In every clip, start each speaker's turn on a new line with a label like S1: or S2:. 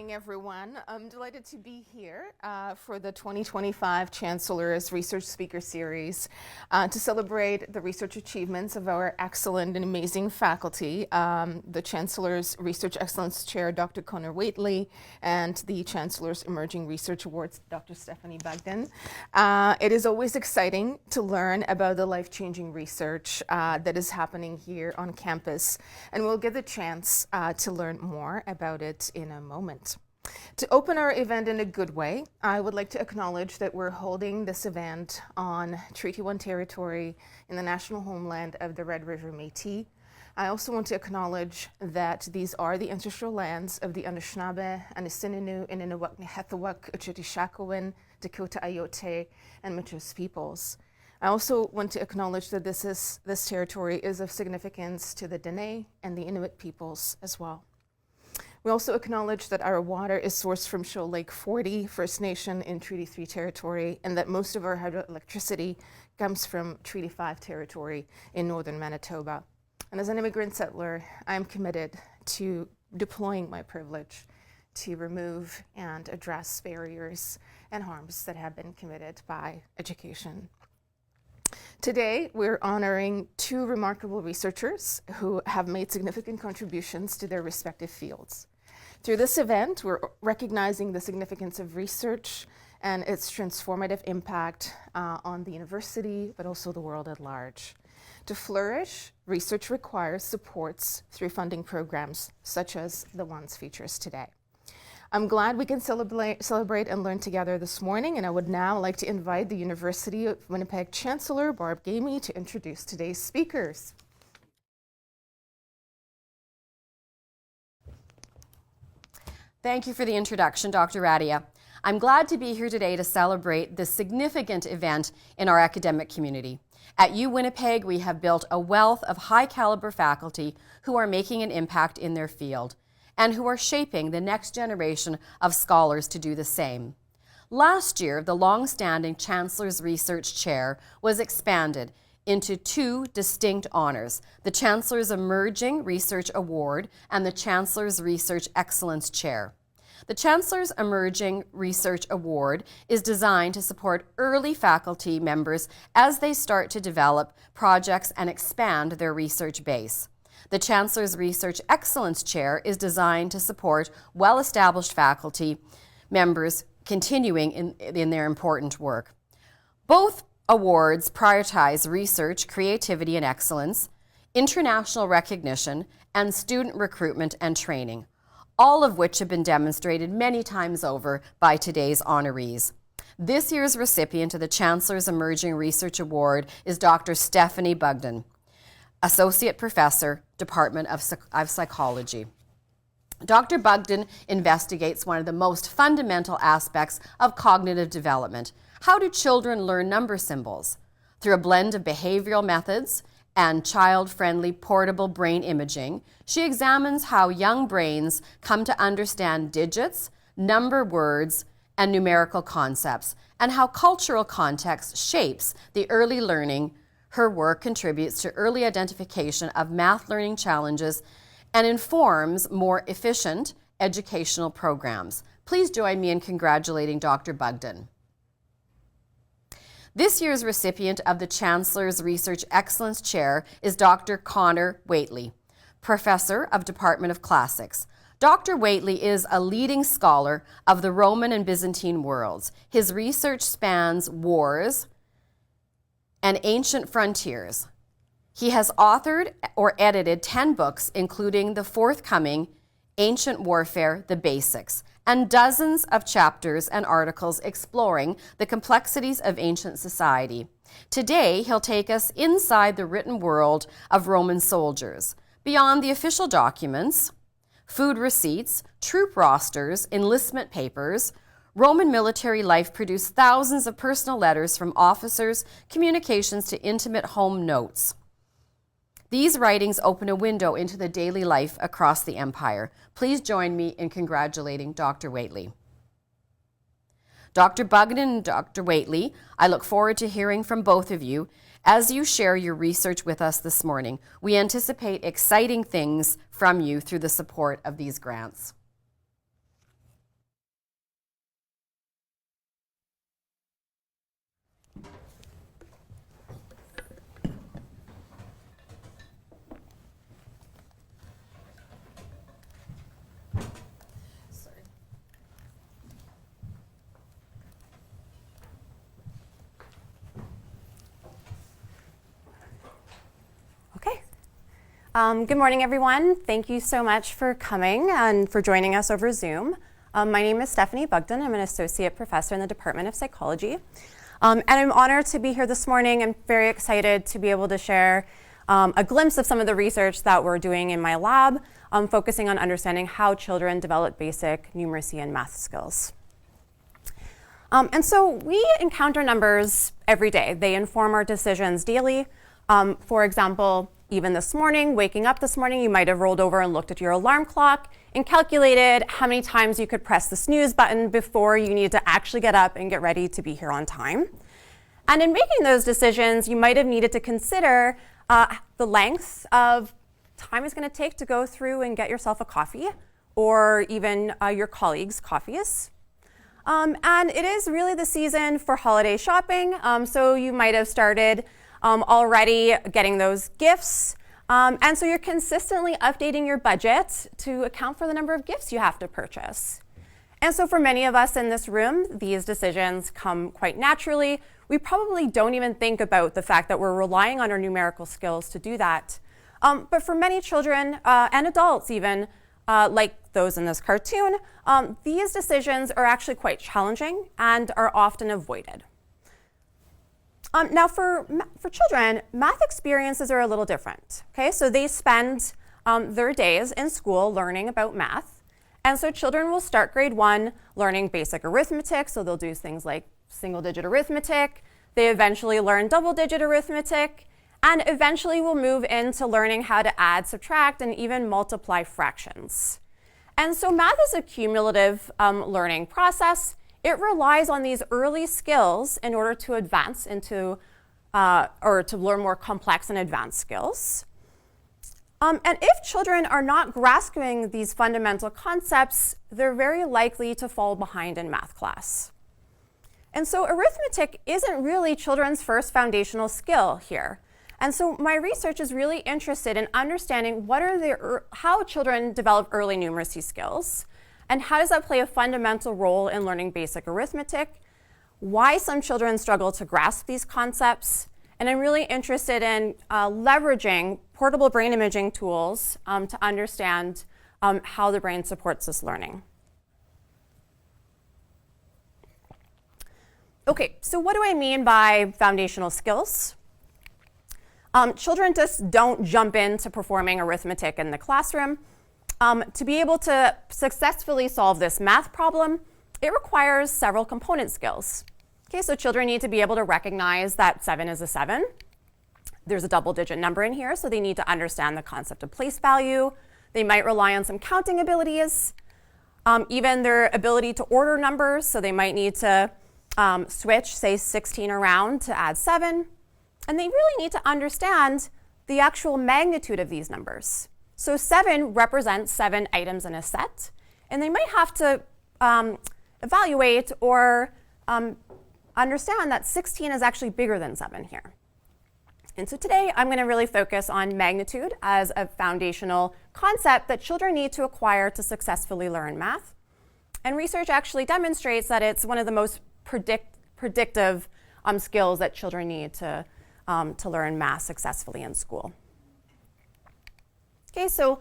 S1: Everyone. I'm delighted to be here for the 2025 Chancellor's Research Speaker Series to celebrate the research achievements of our excellent and amazing faculty, the Chancellor's Research Excellence Chair, Dr. Conor Whately, and the Chancellor's Emerging Research Awards, Dr. Stephanie Bugden. It is always exciting to learn about the life-changing research that is happening here on campus, and we'll get the chance to learn more about it in a moment. To open our event in a good way, I would like to acknowledge that we're holding this event on Treaty 1 territory in the national homeland of the Red River Métis. I also want to acknowledge that these are the ancestral lands of the Anishinaabe, Anishinaabe, Innuwak, Nehethawak, Uchitishakowan, Dakota Ayote, and Michos peoples. I also want to acknowledge that this territory is of significance to the Dene and the Inuit peoples as well. We also acknowledge that our water is sourced from Shoal Lake 40 First Nation in Treaty 3 territory, and that most of our hydroelectricity comes from Treaty 5 territory in northern Manitoba. And as an immigrant settler, I am committed to deploying my privilege to remove and address barriers and harms that have been committed by education. Today, we're honoring two remarkable researchers who have made significant contributions to their respective fields. Through this event, we're recognizing the significance of research and its transformative impact on the university, but also the world at large. To flourish, research requires supports through funding programs, such as the ones featured today. I'm glad we can celebrate and learn together this morning, and I would now like to invite the University of Winnipeg Chancellor, Barb Gamey, to introduce today's speakers.
S2: Thank you for the introduction, Dr. Radia. I'm glad to be here today to celebrate this significant event in our academic community. At UWinnipeg, we have built a wealth of high-caliber faculty who are making an impact in their field and who are shaping the next generation of scholars to do the same. Last year, the long-standing Chancellor's Research Chair was expanded into two distinct honors, the Chancellor's Emerging Research Award and the Chancellor's Research Excellence Chair. The Chancellor's Emerging Research Award is designed to support early faculty members as they start to develop projects and expand their research base. The Chancellor's Research Excellence Chair is designed to support well-established faculty members continuing in their important work. Both awards prioritize research, creativity, and excellence, international recognition, and student recruitment and training, all of which have been demonstrated many times over by today's honorees. This year's recipient of the Chancellor's Emerging Research Award is Dr. Stephanie Bugden, Associate Professor, Department of Psychology. Dr. Bugden investigates one of the most fundamental aspects of cognitive development. How do children learn number symbols? Through a blend of behavioral methods and child-friendly portable brain imaging, she examines how young brains come to understand digits, number words, and numerical concepts, and how cultural context shapes the early learning. Her work contributes to early identification of math learning challenges and informs more efficient educational programs. Please join me in congratulating Dr. Bugden. This year's recipient of the Chancellor's Research Excellence Chair is Dr. Conor Whately, Professor of Department of Classics. Dr. Whately is a leading scholar of the Roman and Byzantine worlds. His research spans wars and ancient frontiers. He has authored or edited 10 books, including the forthcoming Ancient Warfare, The Basics, and dozens of chapters and articles exploring the complexities of ancient society. Today, he'll take us inside the written world of Roman soldiers, beyond the official documents, food receipts, troop rosters, enlistment papers, Roman military life produced thousands of personal letters from officers, communications to intimate home notes. These writings open a window into the daily life across the empire. Please join me in congratulating Dr. Whately. Dr. Bugden and Dr. Whately, I look forward to hearing from both of you as you share your research with us this morning. We anticipate exciting things from you through the support of these grants.
S3: Good morning, everyone. Thank you so much for coming and for joining us over Zoom. My name is Stephanie Bugden. I'm an associate professor in the Department of Psychology. And I'm honored to be here this morning. I'm very excited to be able to share a glimpse of some of the research that we're doing in my lab, focusing on understanding how children develop basic numeracy and math skills. And so we encounter numbers every day. They inform our decisions daily. For example, even this morning, waking up this morning, you might have rolled over and looked at your alarm clock and calculated how many times you could press the snooze button before you needed to actually get up and get ready to be here on time. And in making those decisions, you might have needed to consider the length of time it's going to take to go through and get yourself a coffee, or even your colleagues' coffees. And it is really the season for holiday shopping, so you might have started already getting those gifts. And so you're consistently updating your budget to account for the number of gifts you have to purchase. And so for many of us in this room, these decisions come quite naturally. We probably don't even think about the fact that we're relying on our numerical skills to do that. But for many children and adults even, like those in this cartoon, these decisions are actually quite challenging and are often avoided. Now for children, math experiences are a little different. Okay, so they spend their days in school learning about math. And so children will start grade 1 learning basic arithmetic. So they'll do things like single-digit arithmetic. They eventually learn double-digit arithmetic. And eventually will move into learning how to add, subtract, and even multiply fractions. And so math is a cumulative learning process. It relies on these early skills in order to advance into, or to learn more complex and advanced skills. And if children are not grasping these fundamental concepts, they're very likely to fall behind in math class. And so arithmetic isn't really children's first foundational skill here. And so my research is really interested in understanding how children develop early numeracy skills, and how does that play a fundamental role in learning basic arithmetic, why some children struggle to grasp these concepts, and I'm really interested in leveraging portable brain imaging tools to understand how the brain supports this learning. Okay, so what do I mean by foundational skills? Children just don't jump into performing arithmetic in the classroom. To be able to successfully solve this math problem, it requires several component skills. Okay, so children need to be able to recognize that 7 is a 7. There's a double-digit number in here, so they need to understand the concept of place value. They might rely on some counting abilities, even their ability to order numbers, so they might need to switch, say, 16 around to add 7. And they really need to understand the actual magnitude of these numbers. So 7 represents 7 items in a set, and they might have to evaluate or understand that 16 is actually bigger than 7 here. And so today I'm going to really focus on magnitude as a foundational concept that children need to acquire to successfully learn math. And research actually demonstrates that it's one of the most predictive skills that children need to learn math successfully in school. Okay, so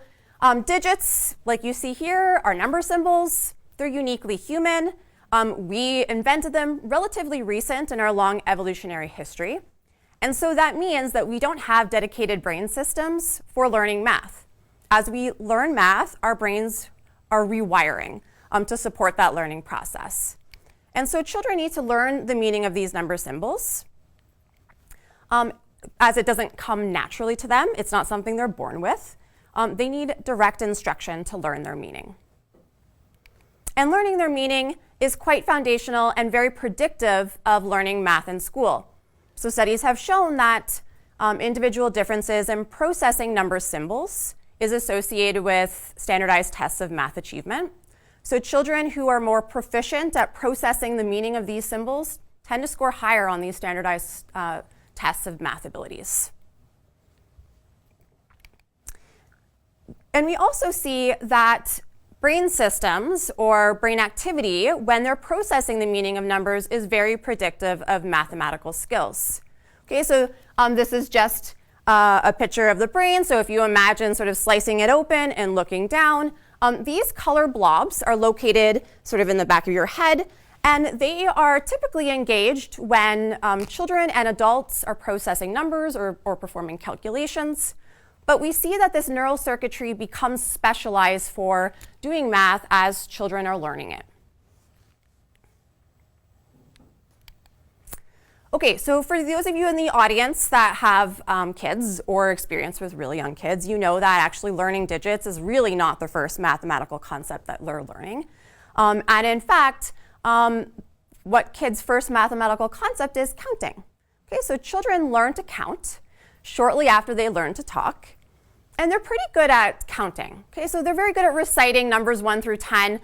S3: digits, like you see here, are number symbols. They're uniquely human. We invented them relatively recent in our long evolutionary history. And so that means that we don't have dedicated brain systems for learning math. as we learn math, our brains are rewiring to support that learning process. And so children need to learn the meaning of these number symbols. As it doesn't come naturally to them, it's not something they're born with. They need direct instruction to learn their meaning. And learning their meaning is quite foundational and very predictive of learning math in school. So studies have shown that individual differences in processing number symbols is associated with standardized tests of math achievement. So children who are more proficient at processing the meaning of these symbols tend to score higher on these standardized tests of math abilities. And we also see that brain systems or brain activity, when they're processing the meaning of numbers, is very predictive of mathematical skills. Okay, so this is just a picture of the brain. So if you imagine sort of slicing it open and looking down, these color blobs are located sort of in the back of your head, and they are typically engaged when children and adults are processing numbers or performing calculations. But we see that this neural circuitry becomes specialized for doing math as children are learning it. Okay, so for those of you in the audience that have kids or experience with really young kids, you know that actually learning digits is really not the first mathematical concept that they're learning. And in fact, what kids' first mathematical concept is counting. Okay, so children learn to count shortly after they learn to talk. And they're pretty good at counting. Okay, so they're very good at reciting numbers 1 through 10.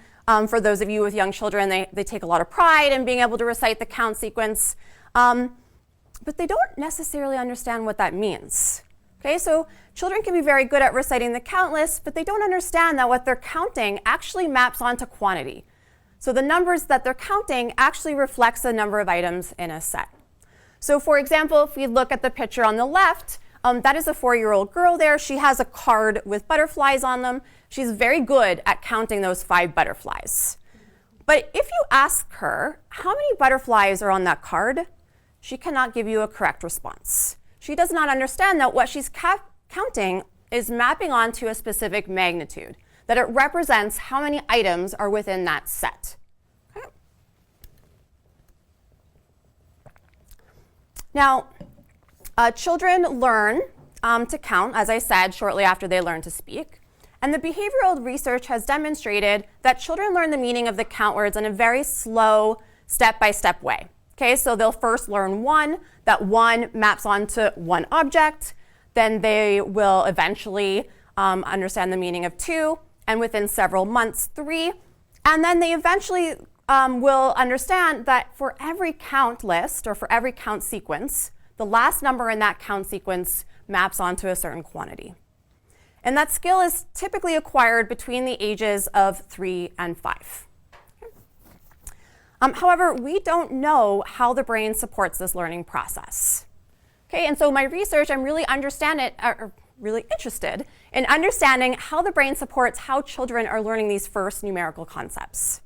S3: For those of you with young children, they take a lot of pride in being able to recite the count sequence. But they don't necessarily understand what that means. Okay, so children can be very good at reciting the count list, but they don't understand that what they're counting actually maps onto quantity. So the numbers that they're counting actually reflects the number of items in a set. So for example, if we look at the picture on the left, that is a 4-year-old girl there. She has a card with butterflies on them. She's very good at counting those 5 butterflies. But if you ask her how many butterflies are on that card, she cannot give you a correct response. She does not understand that what she's counting is mapping onto a specific magnitude, that it represents how many items are within that set. Okay. Now, children learn to count, as I said, shortly after they learn to speak. And the behavioral research has demonstrated that children learn the meaning of the count words in a very slow, step-by-step way. Okay, so they'll first learn 1. That 1 maps onto 1 object. Then they will eventually understand the meaning of 2, and within several months, 3. And then they eventually will understand that for every count list or for every count sequence, the last number in that count sequence maps onto a certain quantity. And that skill is typically acquired between the ages of 3 and 5. However, we don't know how the brain supports this learning process. Okay, and so my research, I'm really interested in understanding how the brain supports how children are learning these first numerical concepts.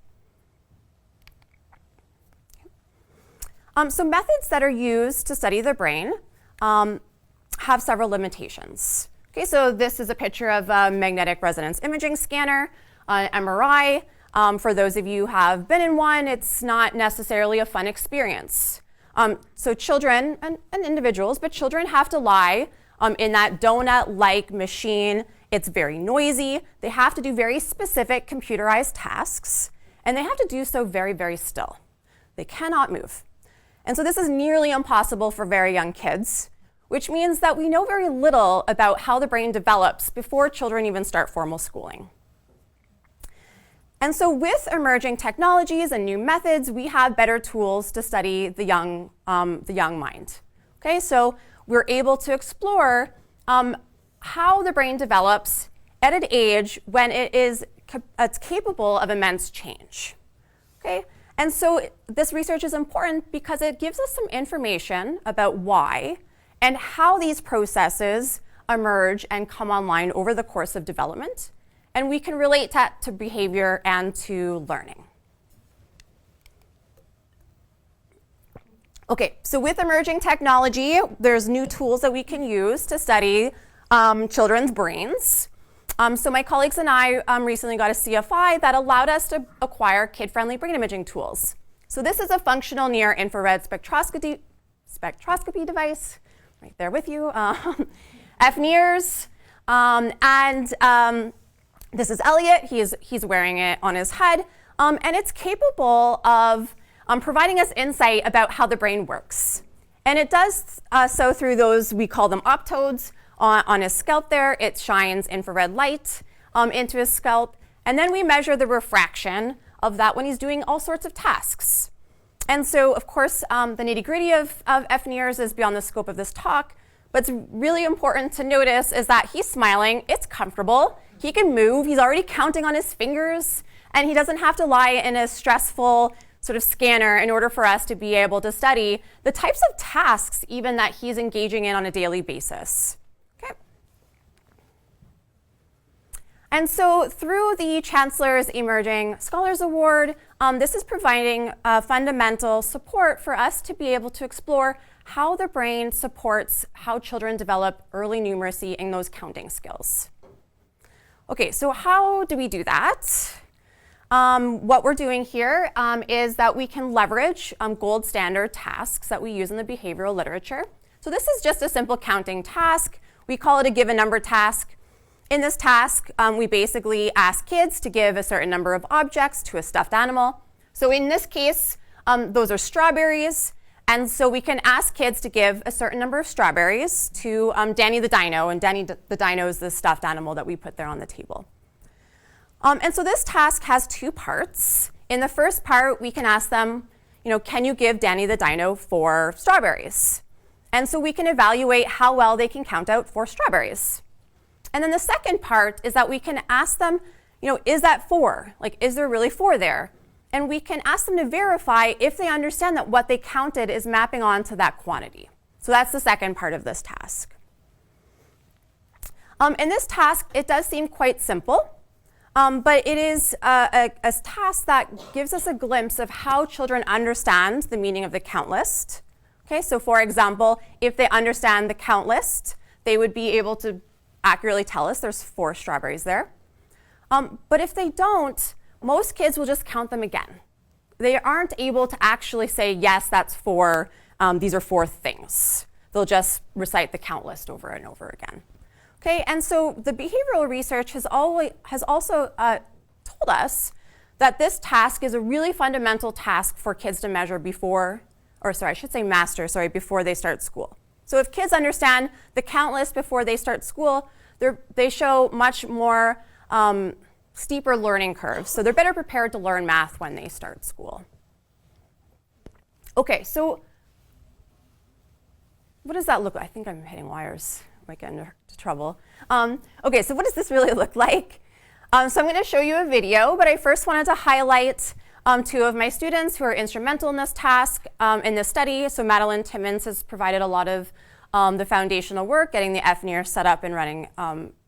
S3: So methods that are used to study the brain have several limitations. Okay, so this is a picture of a magnetic resonance imaging scanner, MRI. For those of you who have been in one, it's not necessarily a fun experience. So children and individuals, but children have to lie in that donut-like machine. It's very noisy. They have to do very specific computerized tasks, and they have to do so very, very still. They cannot move. And so this is nearly impossible for very young kids, which means that we know very little about how the brain develops before children even start formal schooling. And so with emerging technologies and new methods, we have better tools to study the young mind. Okay, so we're able to explore how the brain develops at an age when it's capable of immense change. Okay, and so this research is important because it gives us some information about why and how these processes emerge and come online over the course of development. And we can relate that to behavior and to learning. Okay, so with emerging technology, there's new tools that we can use to study children's brains. So my colleagues and I recently got a CFI that allowed us to acquire kid-friendly brain imaging tools. So this is a functional near-infrared spectroscopy device, right there with you, FNIRS, and this is Elliot. He's wearing it on his head, and it's capable of providing us insight about how the brain works. And it does so through those, we call them optodes, on his scalp there. It shines infrared light into his scalp, and then we measure the refraction of that when he's doing all sorts of tasks. And so, of course, the nitty-gritty of FNIRS is beyond the scope of this talk, but what's really important to notice is that he's smiling, it's comfortable, he can move, he's already counting on his fingers, and he doesn't have to lie in a stressful sort of scanner in order for us to be able to study the types of tasks even that he's engaging in on a daily basis. And so through the Chancellor's Emerging Scholars Award, this is providing fundamental support for us to be able to explore how the brain supports how children develop early numeracy and those counting skills. Okay, so how do we do that? What we're doing here is that we can leverage gold standard tasks that we use in the behavioral literature. So this is just a simple counting task. We call it a given number task. In this task, we basically ask kids to give a certain number of objects to a stuffed animal. So in this case, those are strawberries. And so we can ask kids to give a certain number of strawberries to Danny the Dino. And Danny the Dino is the stuffed animal that we put there on the table. And so this task has two parts. In the first part, we can ask them, can you give Danny the Dino 4 strawberries? And so we can evaluate how well they can count out 4 strawberries. And then the second part is that we can ask them, is that 4? Like, is there really 4 there? And we can ask them to verify if they understand that what they counted is mapping onto that quantity. So that's the second part of this task. In this task, it does seem quite simple, but it is a task that gives us a glimpse of how children understand the meaning of the count list. Okay, so for example, if they understand the count list, they would be able to accurately tell us there's 4 strawberries there. But if they don't, most kids will just count them again. They aren't able to actually say, yes, that's 4, these are 4 things. They'll just recite the count list over and over again. Okay, and so the behavioral research has also told us that this task is a really fundamental task for kids to measure before they start school. So if kids understand the count list before they start school, they show much more steeper learning curves. So they're better prepared to learn math when they start school. Okay, so what does that look like? I think I'm hitting wires. I might get into trouble. Okay, so what does this really look like? So I'm going to show you a video, but I first wanted to highlight 2 of my students who are instrumental in this task, in this study. So Madeline Timmons has provided a lot of the foundational work, getting the FNIR set up and running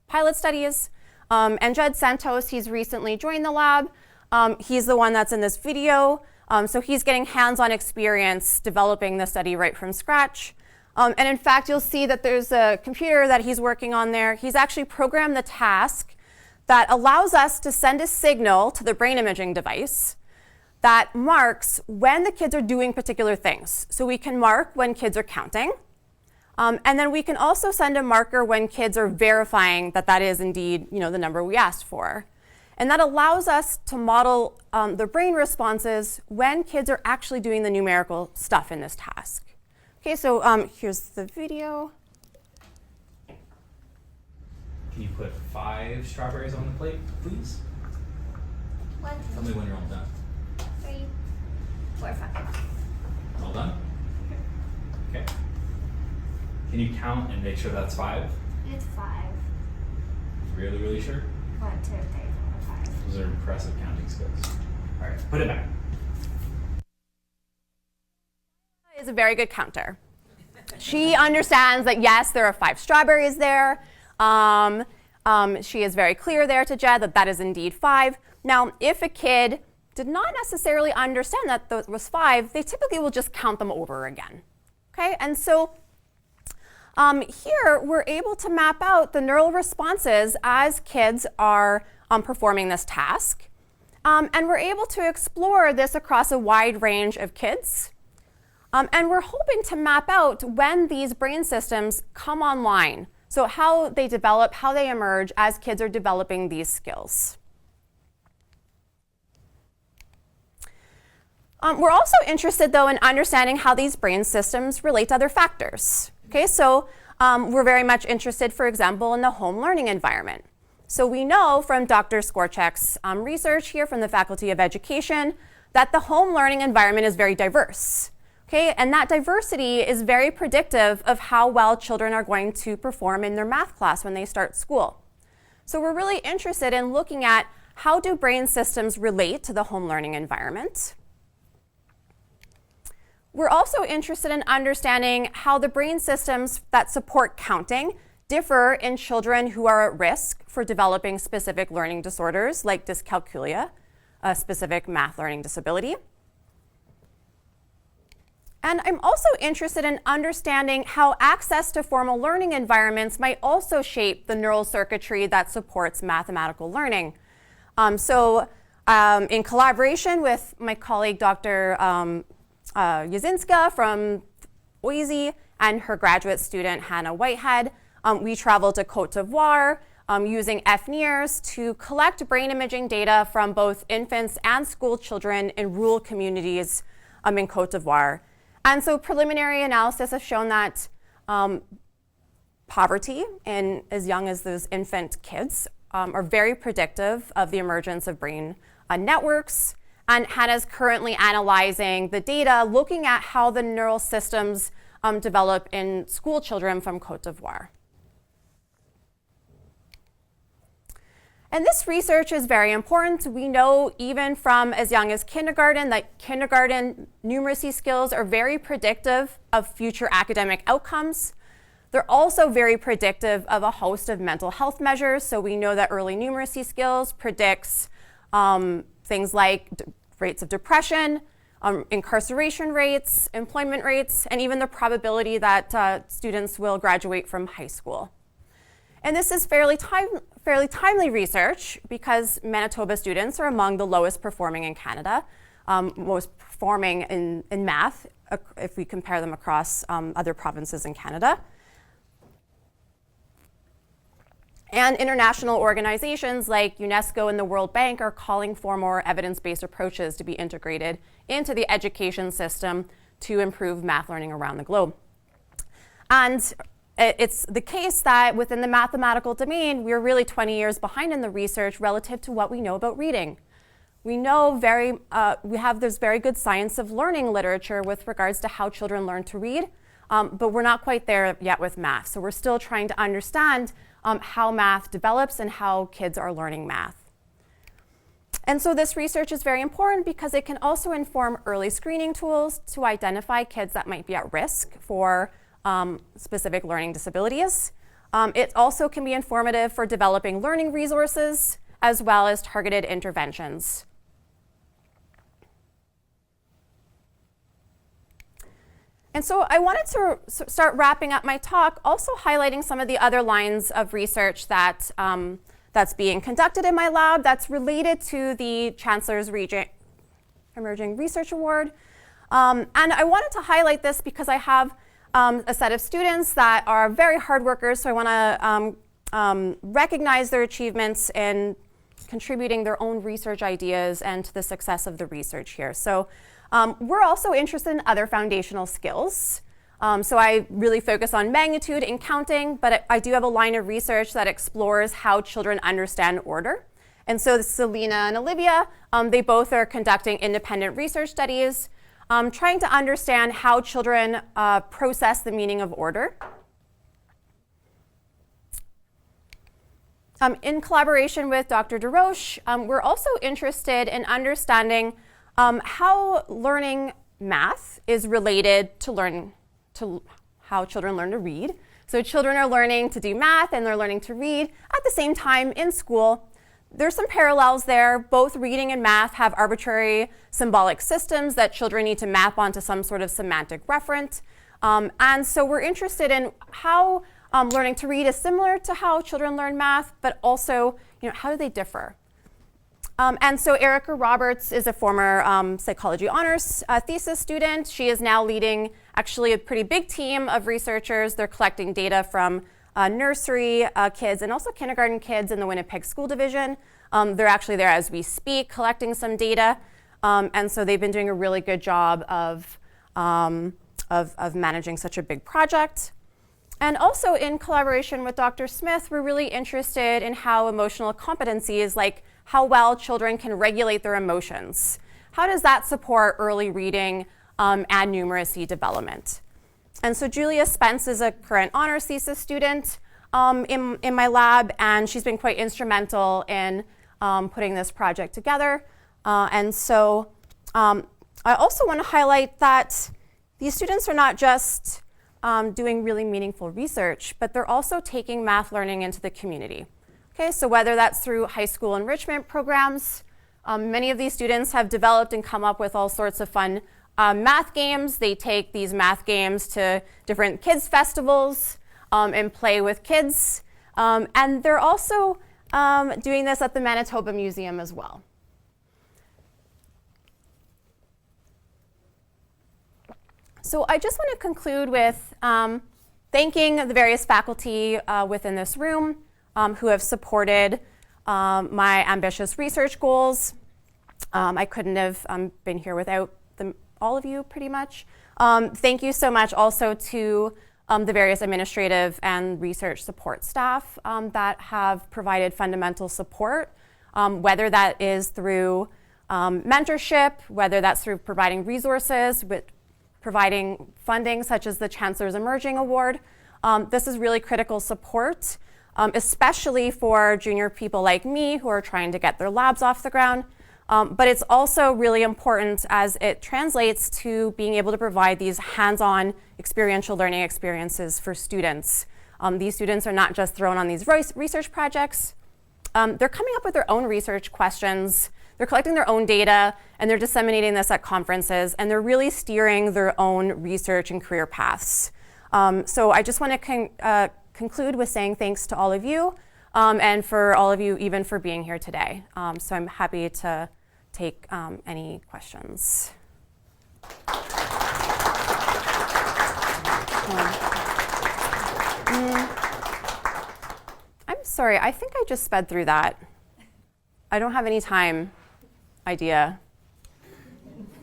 S3: pilot studies. And Jed Santos, he's recently joined the lab. He's the one that's in this video. So he's getting hands-on experience developing the study right from scratch. And in fact, you'll see that there's a computer that he's working on there. He's actually programmed the task that allows us to send a signal to the brain imaging device that marks when the kids are doing particular things. So we can mark when kids are counting. And then we can also send a marker when kids are verifying that that is indeed the number we asked for. And that allows us to model the brain responses when kids are actually doing the numerical stuff in this task. Okay, so here's the video.
S4: Can you put 5 strawberries on the plate, please?
S5: 1, 2,
S4: Tell me when you're all done.
S5: 3, 4, 5.
S4: All done? Okay. Can you count and make sure that's 5?
S5: It's 5.
S4: Really, really sure?
S5: 1, 2, 3, 4, 5.
S4: Those are impressive counting skills. All right, put it back.
S3: Is a very good counter. She understands that yes, there are 5 strawberries there. She is very clear there to Jed that that is indeed 5. Now, if a kid did not necessarily understand that that was 5, they typically will just count them over again. Okay, and so Here, we're able to map out the neural responses as kids are performing this task. And we're able to explore this across a wide range of kids. And we're hoping to map out when these brain systems come online. So how they develop, how they emerge as kids are developing these skills. We're also interested, though, in understanding how these brain systems relate to other factors. Okay, so we're very much interested, for example, in the home learning environment. So we know from Dr. Skorchek's research here from the Faculty of Education that the home learning environment is very diverse. Okay, and that diversity is very predictive of how well children are going to perform in their math class when they start school. So we're really interested in looking at how do brain systems relate to the home learning environment. We're also interested in understanding how the brain systems that support counting differ in children who are at risk for developing specific learning disorders like dyscalculia, a specific math learning disability. And I'm also interested in understanding how access to formal learning environments might also shape the neural circuitry that supports mathematical learning. In collaboration with my colleague, Dr. Jasinska from Boise and her graduate student, Hannah Whitehead, we traveled to Côte d'Ivoire using FNIRS to collect brain imaging data from both infants and school children in rural communities in Côte d'Ivoire. And so preliminary analysis has shown that poverty in as young as those infant kids are very predictive of the emergence of brain networks. And Hannah's currently analyzing the data, looking at how the neural systems develop in school children from Côte d'Ivoire. And this research is very important. We know even from as young as kindergarten that kindergarten numeracy skills are very predictive of future academic outcomes. They're also very predictive of a host of mental health measures. So we know that early numeracy skills predicts things like rates of depression, incarceration rates, employment rates, and even the probability that students will graduate from high school. And this is fairly timely research because Manitoba students are among the lowest performing in Canada, most performing in math if we compare them across other provinces in Canada. And international organizations like UNESCO and the World Bank are calling for more evidence-based approaches to be integrated into the education system to improve math learning around the globe. And it's the case that within the mathematical domain, we're really 20 years behind in the research relative to what we know about reading. We know we have this very good science of learning literature with regards to how children learn to read, but we're not quite there yet with math. So we're still trying to understand how math develops and how kids are learning math. And so this research is very important because it can also inform early screening tools to identify kids that might be at risk for specific learning disabilities. It also can be informative for developing learning resources as well as targeted interventions. And so I wanted to start wrapping up my talk, also highlighting some of the other lines of research that, that's being conducted in my lab that's related to the Chancellor's Emerging Research Award. And I wanted to highlight this because I have a set of students that are very hard workers, so I want to recognize their achievements in contributing their own research ideas and to the success of the research here. So we're also interested in other foundational skills. So I really focus on magnitude and counting, but I do have a line of research that explores how children understand order. And so Selena and Olivia, they both are conducting independent research studies, trying to understand how children process the meaning of order. In collaboration with Dr. DeRoche, we're also interested in understanding how learning math is related to how children learn to read. So children are learning to do math and they're learning to read at the same time in school. There's some parallels there. Both reading and math have arbitrary symbolic systems that children need to map onto some sort of semantic referent. And so we're interested in how learning to read is similar to how children learn math, but also, how do they differ? And so Erica Roberts is a former psychology honors thesis student. She is now leading actually a pretty big team of researchers. They're collecting data from nursery kids and also kindergarten kids in the Winnipeg School Division. They're actually there as we speak, collecting some data. And so they've been doing a really good job of managing such a big project. And also in collaboration with Dr. Smith, we're really interested in how emotional competencies, like how well children can regulate their emotions. How does that support early reading and numeracy development? And so Julia Spence is a current honors thesis student in my lab, and she's been quite instrumental in putting this project together. And so I also want to highlight that these students are not just doing really meaningful research, but they're also taking math learning into the community. Okay, so whether that's through high school enrichment programs, many of these students have developed and come up with all sorts of fun math games. They take these math games to different kids' festivals and play with kids. And they're also doing this at the Manitoba Museum as well. So I just want to conclude with thanking the various faculty within this room who have supported my ambitious research goals. I couldn't have been here without all of you, pretty much. Thank you so much also to the various administrative and research support staff that have provided fundamental support, whether that is through mentorship, whether that's through providing resources, with providing funding such as the Chancellor's Emerging Award. This is really critical support, especially for junior people like me who are trying to get their labs off the ground. But it's also really important as it translates to being able to provide these hands-on experiential learning experiences for students. These students are not just thrown on these research projects. They're coming up with their own research questions. They're collecting their own data, and they're disseminating this at conferences, and they're really steering their own research and career paths. So I just want to conclude with saying thanks to all of you, and for all of you even for being here today. So I'm happy to take any questions. I'm sorry, I think I just sped through that. I don't have any time idea.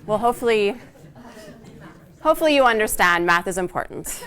S3: Well, hopefully you understand math is important.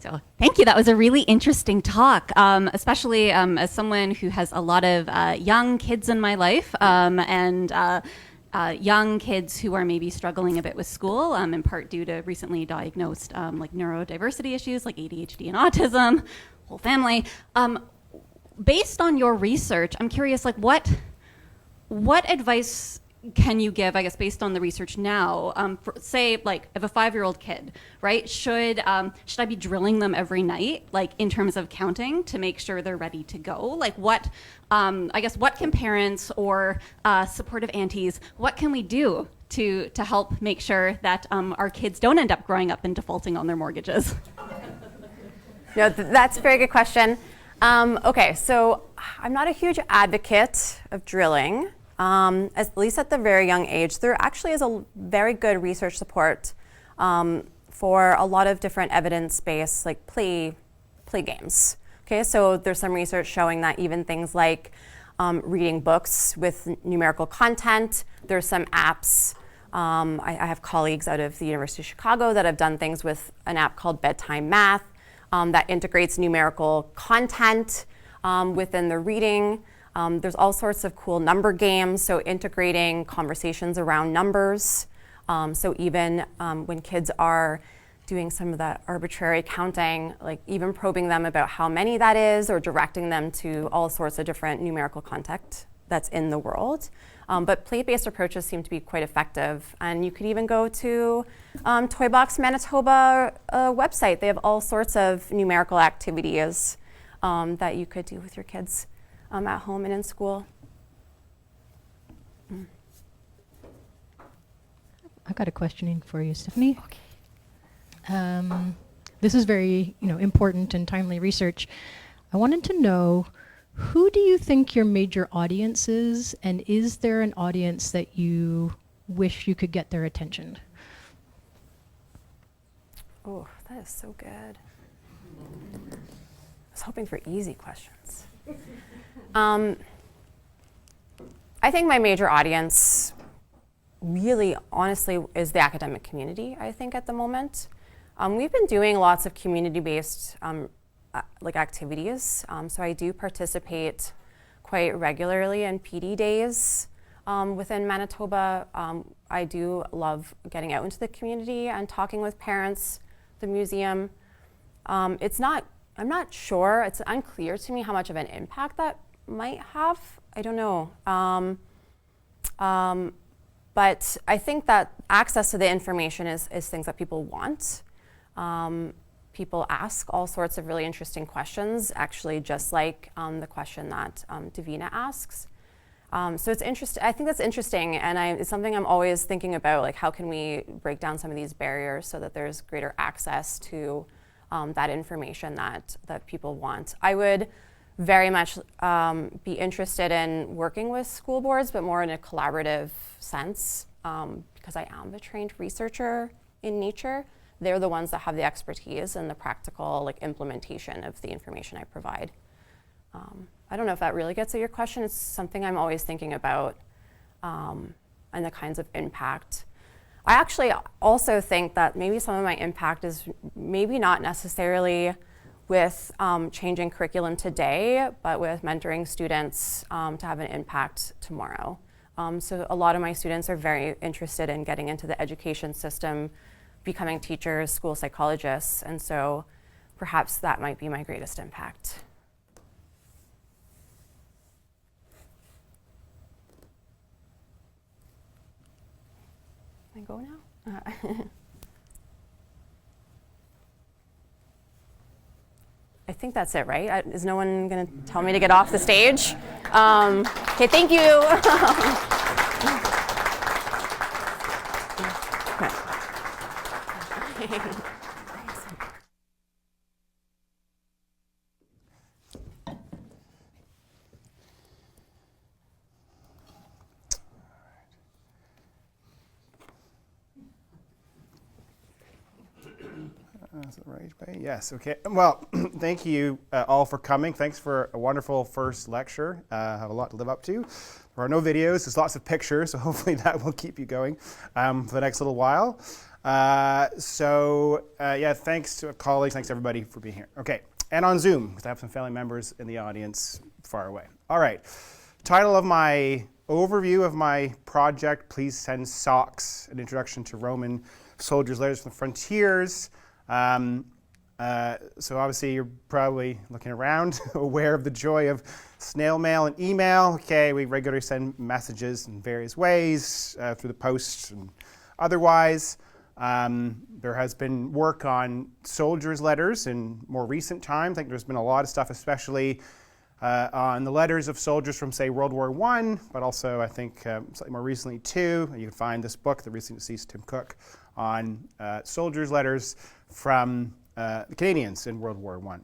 S6: So thank you. That was a really interesting talk, especially as someone who has a lot of young kids in my life and young kids who are maybe struggling a bit with school, in part due to recently diagnosed like neurodiversity issues like ADHD and autism, whole family. Based on your research, I'm curious, like what advice can you give, I guess, based on the research now, for, say, like, if a 5-year-old kid, right, should I be drilling them every night, like, in terms of counting to make sure they're ready to go? Like, what, I guess, what can parents or supportive aunties, what can we do to help make sure that our kids don't end up growing up and defaulting on their mortgages?
S3: No, that's a very good question. Okay, so I'm not a huge advocate of drilling. At least at the very young age, there actually is a very good research support for a lot of different evidence-based like play games. Okay, so there's some research showing that even things like reading books with numerical content, there's some apps. I have colleagues out of the University of Chicago that have done things with an app called Bedtime Math that integrates numerical content within the reading. There's all sorts of cool number games, so integrating conversations around numbers. So even when kids are doing some of that arbitrary counting, like even probing them about how many that is or directing them to all sorts of different numerical content that's in the world. But plate-based approaches seem to be quite effective. And you could even go to Toy Box Manitoba website. They have all sorts of numerical activities that you could do with your kids at home and in school.
S7: I've got a questioning for you, Stephanie. Okay. This is very, important and timely research. I wanted to know, who do you think your major audience is, and is there an audience that you wish you could get their attention?
S3: Oh, that is so good. I was hoping for easy questions. I think my major audience really, honestly, is the academic community, I think, at the moment. We've been doing lots of community-based activities. So I do participate quite regularly in PD days within Manitoba. I do love getting out into the community and talking with parents, the museum. I'm not sure, it's unclear to me how much of an impact that might have. I don't know. But I think that access to the information is things that people want. People ask all sorts of really interesting questions, actually, just like the question that Davina asks. So it's interesting. I think that's interesting, and it's something I'm always thinking about. Like, how can we break down some of these barriers so that there's greater access to that information that people want? I would very much be interested in working with school boards, but more in a collaborative sense, because I am a trained researcher in nature. They're the ones that have the expertise and the practical implementation of the information I provide. I don't know if that really gets at your question. It's something I'm always thinking about, and the kinds of impact. I actually also think that maybe some of my impact is maybe not necessarily with changing curriculum today, but with mentoring students to have an impact tomorrow. So a lot of my students are very interested in getting into the education system, becoming teachers, school psychologists, and so perhaps that might be my greatest impact. Can I go now? I think that's it, right? Is no one going to tell me to get off the stage? Okay, thank you.
S8: Is it right, Bay? Yes, okay. Well, thank you all for coming. Thanks for a wonderful first lecture. I have a lot to live up to. There are no videos, there's lots of pictures, so hopefully that will keep you going for the next little while. Yeah, thanks to colleagues, thanks to everybody for being here. Okay, and on Zoom, because I have some family members in the audience far away. All right, title of my overview of my project, Please Send Socks, an introduction to Roman soldiers' letters from the frontiers. So obviously you're probably looking around, aware of the joy of snail mail and email. Okay, we regularly send messages in various ways through the post and otherwise. There has been work on soldiers' letters in more recent times. I think there's been a lot of stuff, especially on the letters of soldiers from, say, World War I, but also I think slightly more recently too. You can find this book, the recently deceased Tim Cook, on soldiers' letters from the Canadians in World War I.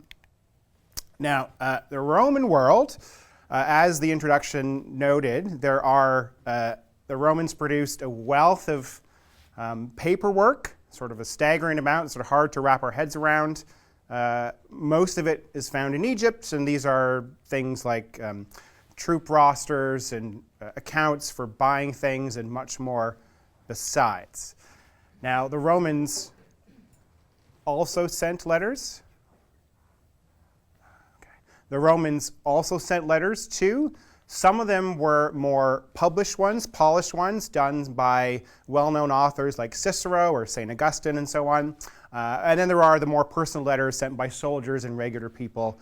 S8: Now, the Roman world, as the introduction noted, the Romans produced a wealth of paperwork, sort of a staggering amount, sort of hard to wrap our heads around. Most of it is found in Egypt, and these are things like troop rosters and accounts for buying things and much more besides. Now, the Romans also sent letters. Okay. The Romans also sent letters to Some of them were more published ones, polished ones, done by well-known authors like Cicero or St. Augustine and so on. And then there are the more personal letters sent by soldiers and regular people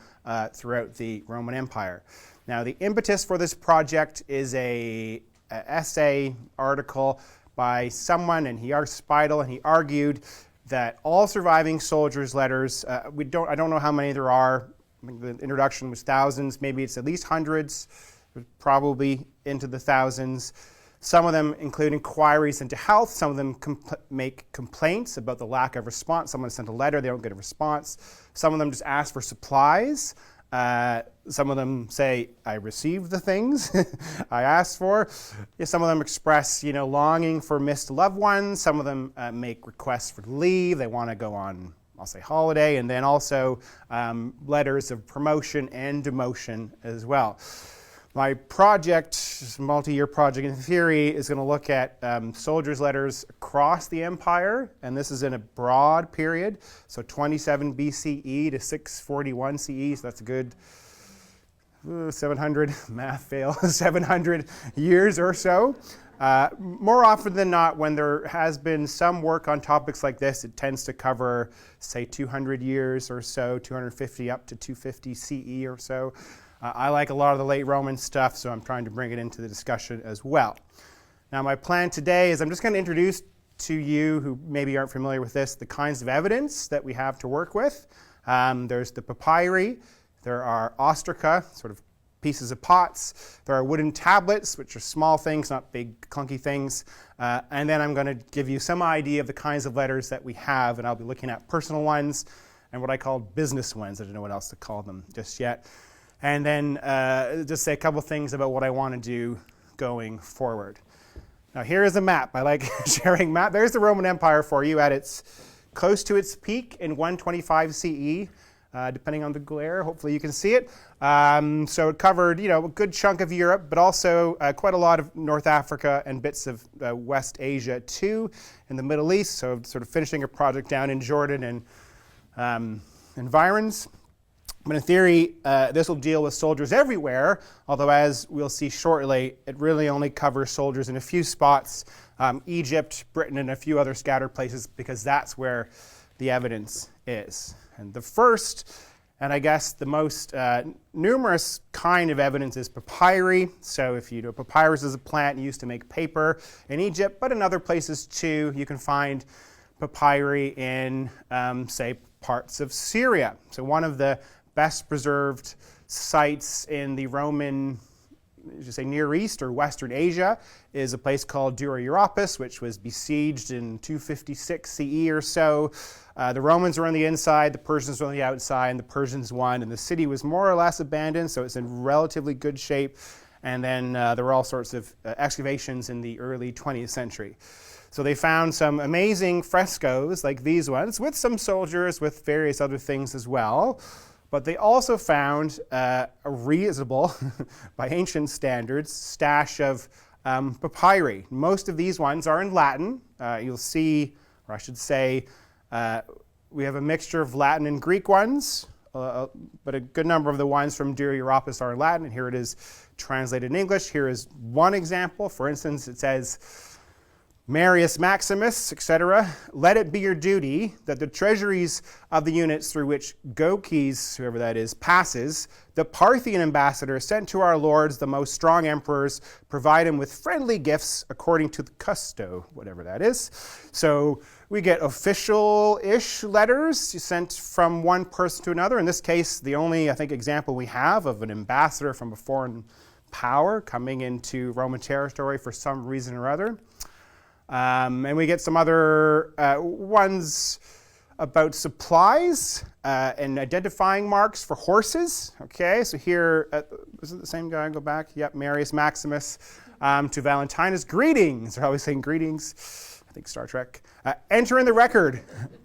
S8: throughout the Roman Empire. Now, the impetus for this project is a essay article by someone, and Speidel, and he argued that all surviving soldiers' letters, I don't know how many there are. I think the introduction was thousands, maybe it's at least hundreds, probably into the thousands. Some of them include inquiries into health. Some of them make complaints about the lack of response. Someone sent a letter, they don't get a response. Some of them just ask for supplies. Some of them say, I received the things I asked for. Some of them express, longing for missed loved ones. Some of them make requests for leave. They want to go on, I'll say, holiday. And then also letters of promotion and demotion as well. My project, multi-year project in theory, is going to look at soldiers' letters across the empire, and this is in a broad period, so 27 BCE to 641 CE, so that's a good 700, math fail, 700 years or so. More often than not, when there has been some work on topics like this, it tends to cover, say, 200 years or so, 250 up to 250 CE or so. I like a lot of the late Roman stuff, so I'm trying to bring it into the discussion as well. Now, my plan today is I'm just going to introduce to you who maybe aren't familiar with this, the kinds of evidence that we have to work with. There's the papyri, there are ostraca, sort of pieces of pots, there are wooden tablets, which are small things, not big clunky things, and then I'm going to give you some idea of the kinds of letters that we have, and I'll be looking at personal ones and what I call business ones. I don't know what else to call them just yet. And then just say a couple things about what I want to do going forward. Now here is a map. I like sharing map. There's the Roman Empire for you at its close to its peak in 125 CE, depending on the glare. Hopefully you can see it. So it covered, a good chunk of Europe, but also quite a lot of North Africa and bits of West Asia too, in the Middle East. So sort of finishing a project down in Jordan and environs. But in theory, this will deal with soldiers everywhere, although as we'll see shortly, it really only covers soldiers in a few spots, Egypt, Britain, and a few other scattered places, because that's where the evidence is. And the first, and I guess the most numerous kind of evidence is papyri. So if you know, papyrus is a plant used to make paper in Egypt, but in other places too, you can find papyri in, say, parts of Syria. So one of the best preserved sites in the Roman, Near East or Western Asia is a place called Dura Europos, which was besieged in 256 CE or so. The Romans were on the inside, the Persians were on the outside, and the Persians won, and the city was more or less abandoned, so it's in relatively good shape. And then there were all sorts of excavations in the early 20th century. So they found some amazing frescoes like these ones with some soldiers, with various other things as well. But they also found a reasonable, by ancient standards, stash of papyri. Most of these ones are in Latin. You'll see, or I should say, we have a mixture of Latin and Greek ones, but a good number of the ones from Dura Europos are in Latin, and here it is translated in English. Here is one example. For instance, it says, Marius Maximus, etc., let it be your duty that the treasuries of the units through which Gokis, whoever that is, passes, the Parthian ambassador sent to our lords, the most strong emperors, provide him with friendly gifts according to the custo, whatever that is. So we get official-ish letters sent from one person to another. In this case, the only, I think, example we have of an ambassador from a foreign power coming into Roman territory for some reason or other. And we get some other ones about supplies and identifying marks for horses. Okay, so here, is it the same guy? Go back. Yep, Marius Maximus to Valentinus. Greetings. They're always saying greetings. I think Star Trek. Enter in the record,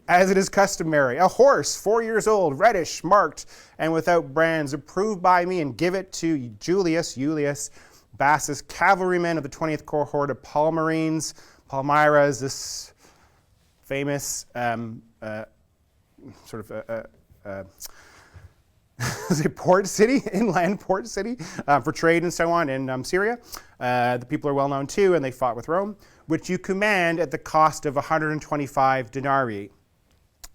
S8: as it is customary. A horse, 4 years old, reddish, marked, and without brands, approved by me, and give it to Julius Bassus, cavalryman of the 20th cohort of Palmyrines. Palmyra is this famous is a port city, inland port city, for trade and so on in Syria. The people are well known too, and they fought with Rome, which you command at the cost of 125 denarii.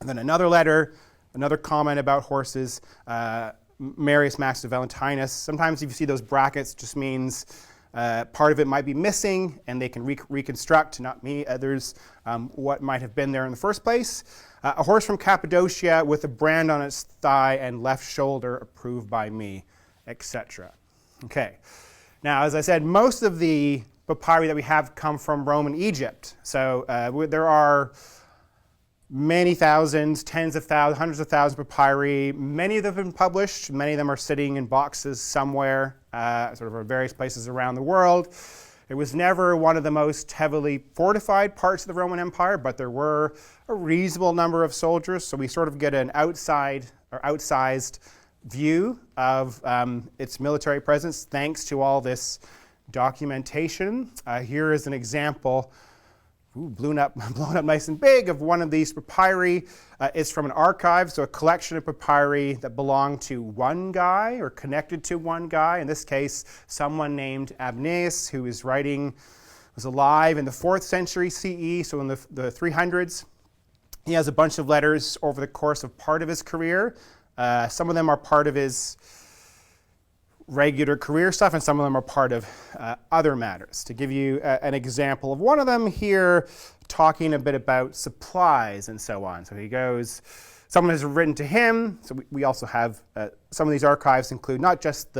S8: And then another letter, another comment about horses, Marius Max of Valentinus. Sometimes if you see those brackets, it just means part of it might be missing, and they can reconstruct, not me, others, what might have been there in the first place. A horse from Cappadocia with a brand on its thigh and left shoulder approved by me, etc. Okay. Now, as I said, most of the papyri that we have come from Rome and Egypt. So there are many thousands, tens of thousands, hundreds of thousands of papyri. Many of them have been published. Many of them are sitting in boxes somewhere, sort of in various places around the world. It was never one of the most heavily fortified parts of the Roman Empire, but there were a reasonable number of soldiers, so we sort of get an outsized view of its military presence thanks to all this documentation. Here is an example, blown up nice and big, of one of these papyri. It's from an archive, so a collection of papyri that belonged to one guy or connected to one guy. In this case, someone named Abneus, who was alive in the 4th century CE, so in the 300s. He has a bunch of letters over the course of part of his career. Some of them are part of his regular career stuff, and some of them are part of other matters. To give you an example of one of them here, talking a bit about supplies and so on. So he goes, someone has written to him, so we also have, some of these archives include not just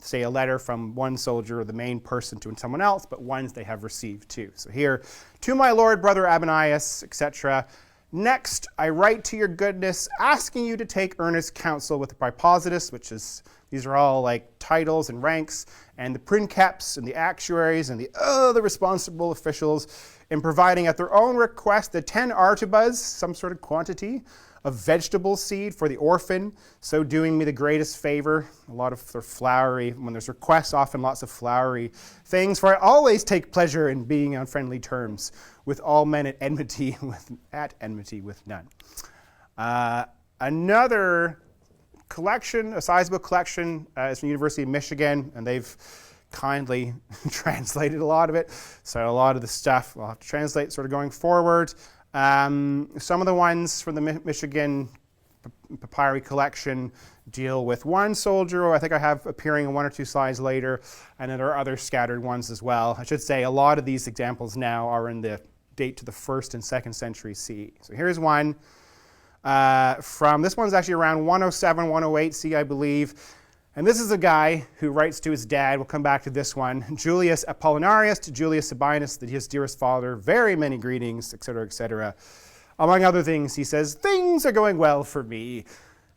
S8: say a letter from one soldier or the main person to someone else, but ones they have received too. So here, to my lord, brother Abanias, etc. Next, I write to your goodness, asking you to take earnest counsel with the Praepositus, which is, these are all like titles and ranks, and the princeps and the actuaries and the other responsible officials, in providing at their own request the 10 artibas, some sort of quantity, of vegetable seed for the orphan, so doing me the greatest favor. A lot of sort of flowery, when there's requests, often lots of flowery things, for I always take pleasure in being on friendly terms with all men at enmity with none. Another collection, a sizable collection, is from the University of Michigan, and they've kindly translated a lot of it. So a lot of the stuff I'll have to translate sort of going forward. Some of the ones from the Michigan papyri collection deal with one soldier, or I think I have appearing in one or two slides later, and then there are other scattered ones as well. I should say a lot of these examples now are in the date to the 1st and 2nd century CE. So here's one from, this one's actually around 107, 108 CE, I believe. And this is a guy who writes to his dad, we'll come back to this one, Julius Apollinarius to Julius Sabinus, that his dearest father, very many greetings, etc., etc. Among other things, he says, things are going well for me.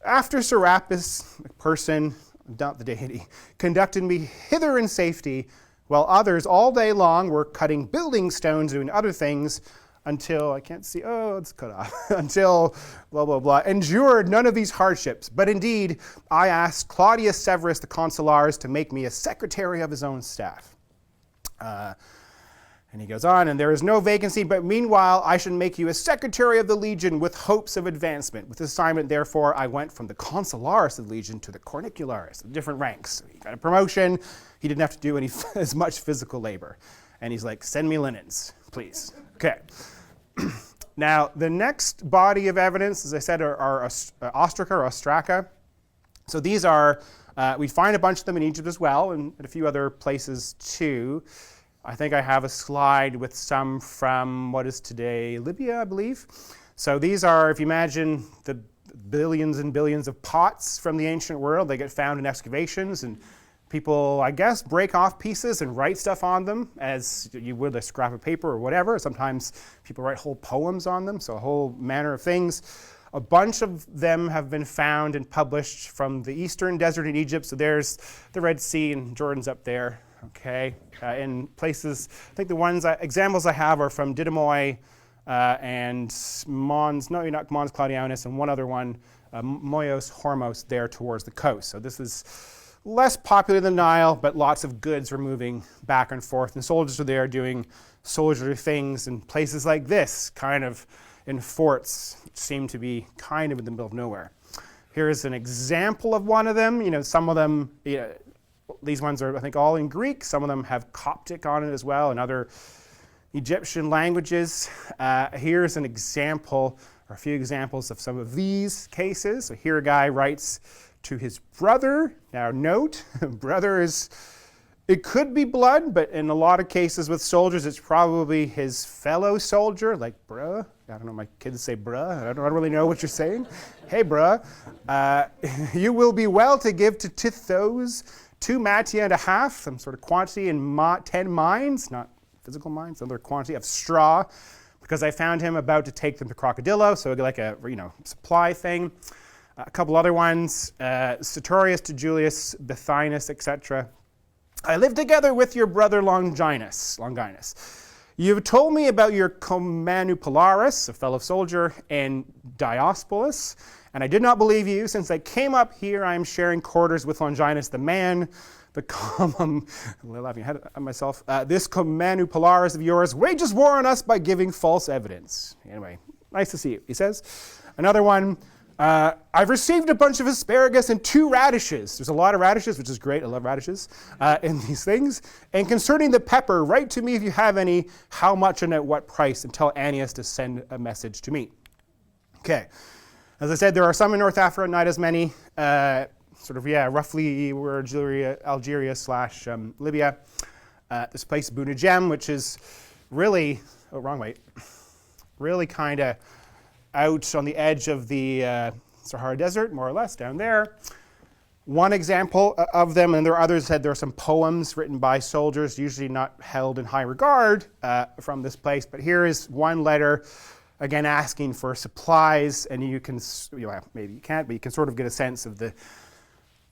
S8: After Serapis, a person, not the deity, conducted me hither in safety, while others all day long were cutting building stones, doing other things, until, I can't see, oh, it's cut off, until blah, blah, blah, endured none of these hardships. But indeed, I asked Claudius Severus, the consularis, to make me a secretary of his own staff. And he goes on, and there is no vacancy, but meanwhile, I should make you a secretary of the legion with hopes of advancement. With this assignment, therefore, I went from the consularis of the legion to the cornicularis, different ranks. He got a promotion. He didn't have to do as much physical labor. And he's like, send me linens, please. Okay. Now, the next body of evidence, as I said, are ostraca or ostraca. So these are, we find a bunch of them in Egypt as well, and a few other places too. I think I have a slide with some from what is today Libya, I believe. So these are, if you imagine the billions and billions of pots from the ancient world, they get found in excavations, and people, I guess, break off pieces and write stuff on them as you would a scrap of paper or whatever. Sometimes people write whole poems on them, so a whole manner of things. A bunch of them have been found and published from the eastern desert in Egypt. So there's the Red Sea, and Jordan's up there. Okay, in places, I think the examples I have are from Didymoi and Mons, no, not Mons Claudianus, and one other one, Moios Hormos, there towards the coast. So this is less popular than Nile, but lots of goods were moving back and forth, and soldiers are there doing soldierly things in places like this, kind of in forts, which seem to be kind of in the middle of nowhere. Here's an example of one of them. You know, some of them, these ones are, I think, all in Greek. Some of them have Coptic on it as well, and other Egyptian languages. Here's an example, or a few examples of some of these cases. So here a guy writes to his brother. Now note, brother is, it could be blood, but in a lot of cases with soldiers, it's probably his fellow soldier, like bruh. I don't know, my kids say bruh. I don't really know what you're saying. Hey bruh, you will be well to give to Tithos 2 matia and a half, some sort of quantity in 10 mines, not physical mines, another quantity of straw, because I found him about to take them to Crocodilo, so like a supply thing. A couple other ones, Sertorius to Julius Bethinus, etc. I live together with your brother Longinus. You've told me about your Commanupolaris, a fellow soldier, and Diospolus, and I did not believe you. Since I came up here, I am sharing quarters with Longinus the man. This Commanupolaris of yours wages war on us by giving false evidence. Anyway, nice to see you, he says. Another one, I've received a bunch of asparagus and 2 radishes. There's a lot of radishes, which is great. I love radishes in these things. And concerning the pepper, write to me if you have any, how much and at what price, and tell Annius to send a message to me. Okay. As I said, there are some in North Africa, not as many. Roughly we're Algeria / Libya. This place, Bunajem, which is really, really kind of out on the edge of the Sahara Desert, more or less, down there. One example of them, and there are others, said there are some poems written by soldiers, usually not held in high regard from this place, but here is one letter, again asking for supplies, and you can, maybe you can't, but you can sort of get a sense of the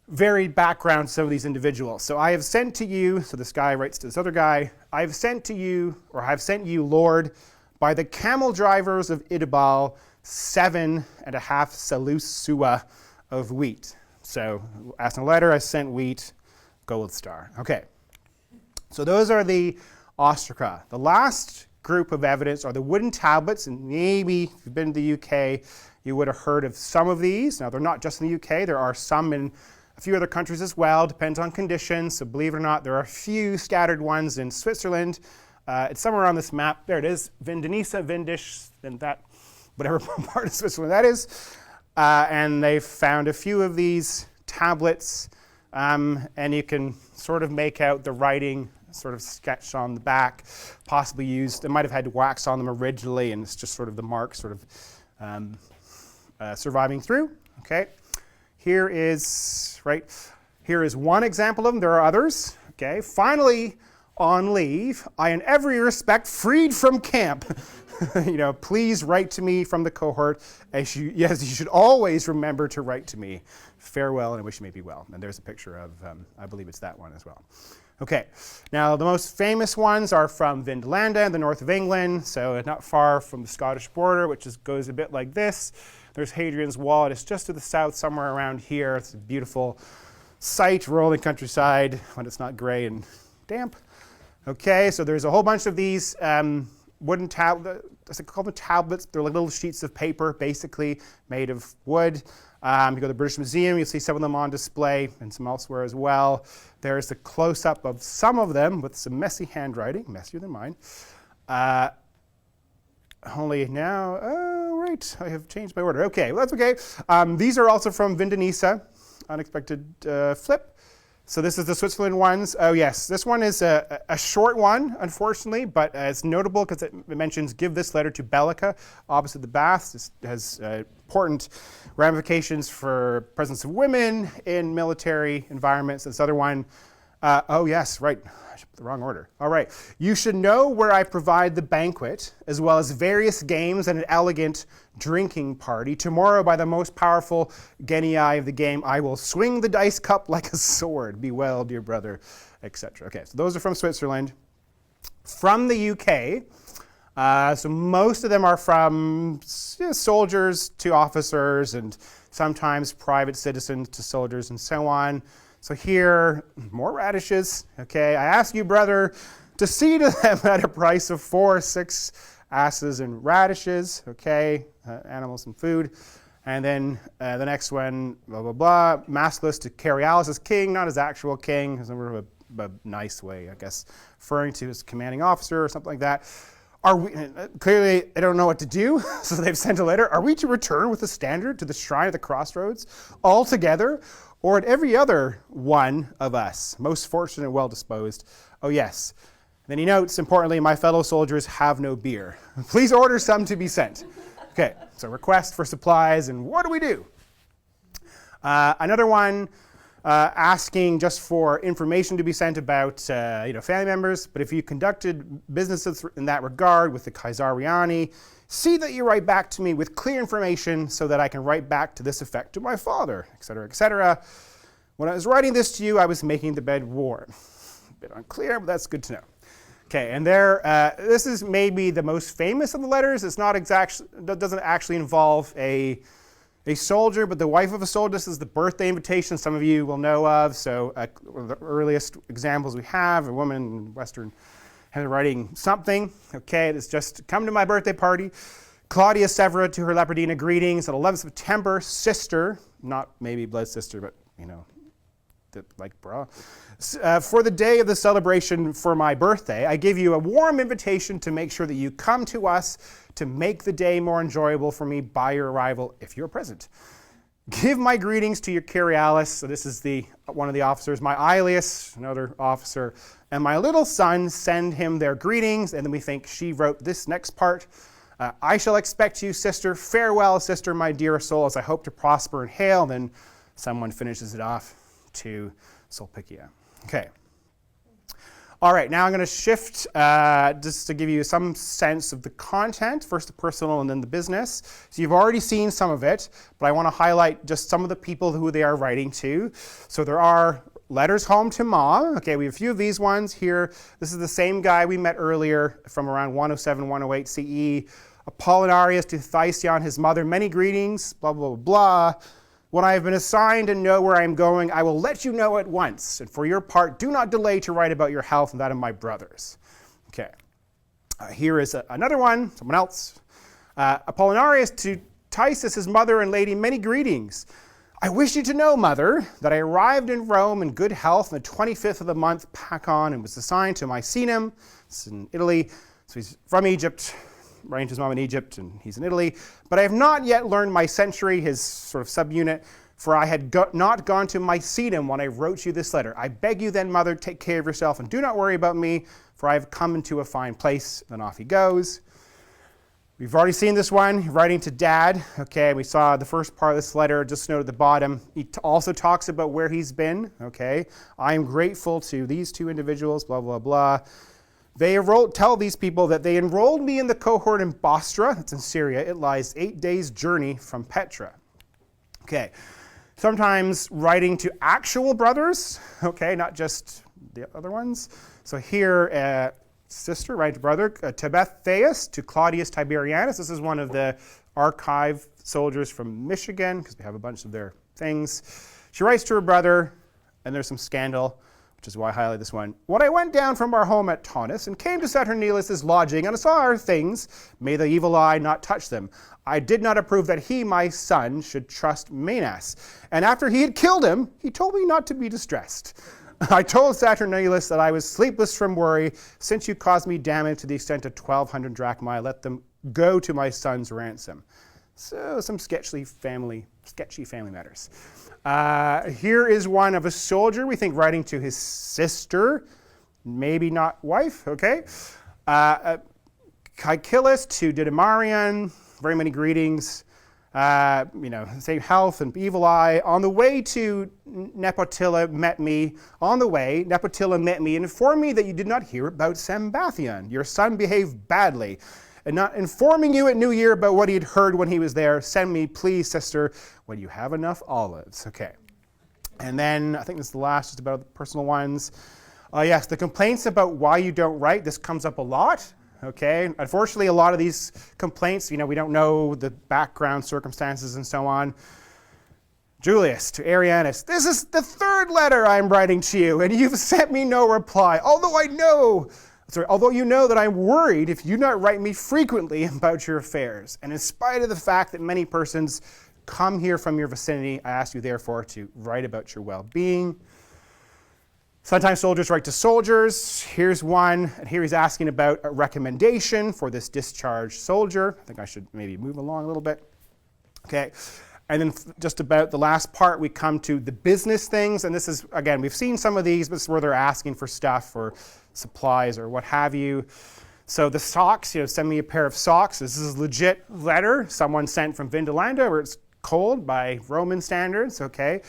S8: varied background of some of these individuals. So I have sent to you, so this guy writes to this other guy, I have sent you, Lord, by the camel drivers of Idabal, 7.5 selusua of wheat. So, as in a letter, I sent wheat, gold star. Okay. So those are the ostraca. The last group of evidence are the wooden tablets, and maybe if you've been to the UK, you would have heard of some of these. Now, they're not just in the UK. There are some in a few other countries as well, depends on conditions. So believe it or not, there are a few scattered ones in Switzerland. It's somewhere on this map. There it is, Vindenisa, Vindisch, and that, whatever part of Switzerland that is. And they found a few of these tablets, and you can sort of make out the writing sort of sketched on the back, possibly used. They might have had wax on them originally, and it's just sort of the mark sort of surviving through. Okay, here is one example of them. There are others. Okay, finally, on leave, I in every respect freed from camp. Please write to me from the cohort. You should always remember to write to me. Farewell, and I wish you may be well. And there's a picture of, I believe it's that one as well. Okay, now the most famous ones are from Vindlanda in the north of England, so not far from the Scottish border, which goes a bit like this. There's Hadrian's Wall. It's just to the south, somewhere around here. It's a beautiful sight, rolling countryside when it's not gray and damp. Okay, so there's a whole bunch of these wooden tablets. I call them tablets. They're like little sheets of paper, basically made of wood. You go to the British Museum, you'll see some of them on display, and some elsewhere as well. There's a close-up of some of them with some messy handwriting, messier than mine. Only now, right, I have changed my order. Okay, well, that's okay. These are also from Vindenisa, unexpected flip. So this is the Switzerland ones. Oh yes, this one is a short one, unfortunately, but it's notable because it mentions give this letter to Bellica, opposite the baths. This has important ramifications for presence of women in military environments. This other one, oh yes, right, I should put the wrong order. All right, you should know where I provide the banquet, as well as various games and an elegant drinking party. Tomorrow, by the most powerful genii of the game, I will swing the dice cup like a sword. Be well, dear brother, etc. Okay, so those are from Switzerland. From the UK, so most of them are from soldiers to officers, and sometimes private citizens to soldiers, and so on. So here, more radishes. Okay, I ask you, brother, to see to them at a price of 4 or 6 asses and radishes. Okay, animals and food. And then the next one, blah, blah, blah. Masculus to Carialis as king, not his actual king. It's sort of a nice way, I guess, referring to his commanding officer or something like that. Are we, clearly, they don't know what to do, so they've sent a letter. Are we to return with the standard to the shrine at the crossroads all together, or at every other one of us, most fortunate and well-disposed? Oh, yes. Then he notes, importantly, my fellow soldiers have no beer. Please order some to be sent. Okay, so request for supplies, and what do we do? Another one asking just for information to be sent about family members, but if you conducted businesses in that regard with the Caesariani, see that you write back to me with clear information so that I can write back to this effect to my father, etc., etc. When I was writing this to you, I was making the bed warm. A bit unclear, but that's good to know. Okay, and this is maybe the most famous of the letters. It's not doesn't actually involve a soldier, but the wife of a soldier. This is the birthday invitation some of you will know of. So one of the earliest examples we have, a woman in Western writing something. Okay, it's just, come to my birthday party. Claudia Severa to her Leopardina greetings on 11th September, sister, not maybe blood sister, but like bra. For the day of the celebration for my birthday, I give you a warm invitation to make sure that you come to us to make the day more enjoyable for me by your arrival if you're present. Give my greetings to your Carialis, so this is one of the officers, my Aelius, another officer, and my little son, send him their greetings, and then we think she wrote this next part. I shall expect you, sister. Farewell, sister, my dear soul, as I hope to prosper and hail. Then someone finishes it off to Sulpicia. Okay. All right, now I'm going to shift just to give you some sense of the content, first the personal and then the business. So you've already seen some of it, but I want to highlight just some of the people who they are writing to. So there are letters home to Ma. Okay, we have a few of these ones here. This is the same guy we met earlier from around 107, 108 CE. Apollinarius to Thysion, his mother, many greetings, blah, blah, blah, blah. When I have been assigned and know where I am going, I will let you know at once. And for your part, do not delay to write about your health and that of my brothers. Okay. Here is another one, someone else. Apollinarius to Tysus, his mother and lady, many greetings. I wish you to know, mother, that I arrived in Rome in good health on the 25th of the month, Pacon, and was assigned to Misenum. It's in Italy. So he's from Egypt. Writing to his mom in Egypt, and he's in Italy. But I have not yet learned my century, his sort of subunit, for I had not gone to Misenum when I wrote you this letter. I beg you then, mother, take care of yourself, and do not worry about me, for I have come into a fine place. Then off he goes. We've already seen this one, writing to dad. Okay, we saw the first part of this letter, just note at the bottom. He also talks about where he's been. Okay, I am grateful to these two individuals, blah, blah, blah. They tell these people that they enrolled me in the cohort in Bostra, that's in Syria. It lies 8 days' journey from Petra. Okay, sometimes writing to actual brothers, okay, not just the other ones. So here, sister, writing to brother, Tibethaeus to Claudius Tiberianus. This is one of the archive soldiers from Michigan, because we have a bunch of their things. She writes to her brother, and there's some scandal, which is why I highlight this one. When I went down from our home at Taunus and came to Saturninus' lodging and saw our things, may the evil eye not touch them. I did not approve that he, my son, should trust Menas. And after he had killed him, he told me not to be distressed. I told Saturninus that I was sleepless from worry, since you caused me damage to the extent of 1,200 drachmae. I let them go to my son's ransom. So some sketchy family matters. Here is one of a soldier, we think writing to his sister, maybe not wife, okay? Caecilius to Didymarion, very many greetings. Same health and evil eye. On the way to Nepotilla met me and informed me that you did not hear about Sambathion. Your son behaved badly. And not informing you at New Year about what he had heard when he was there. Send me, please, sister, when you have enough olives. Okay. And then I think this is the last, just about the personal ones. Yes, the complaints about why you don't write. This comes up a lot. Okay. Unfortunately, a lot of these complaints, we don't know the background circumstances and so on. Julius to Arianus, this is the third letter I'm writing to you, and you've sent me no reply. Although you know that I'm worried if you not write me frequently about your affairs, and in spite of the fact that many persons come here from your vicinity. I ask you, therefore, to write about your well-being. Sometimes soldiers write to soldiers. Here's one, and here he's asking about a recommendation for this discharged soldier. I think I should maybe move along a little bit. Okay, and then just about the last part, we come to the business things, and this is, again, we've seen some of these, but this is where they're asking for stuff or supplies or what have you. So the socks, send me a pair of socks. This is a legit letter someone sent from Vindolanda where it's cold by Roman standards, okay.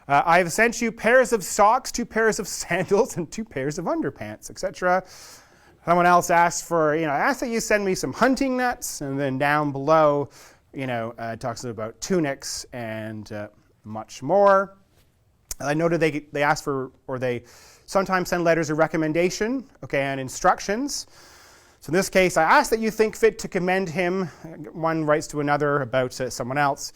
S8: I have sent you pairs of socks, 2 pairs of sandals, and 2 pairs of underpants, etc. Someone else asked for, I asked that you send me some hunting nets, and then down below, it talks about tunics and much more. I noted they asked for, or they sometimes send letters of recommendation, okay, and instructions. So in this case, I ask that you think fit to commend him. One writes to another about someone else.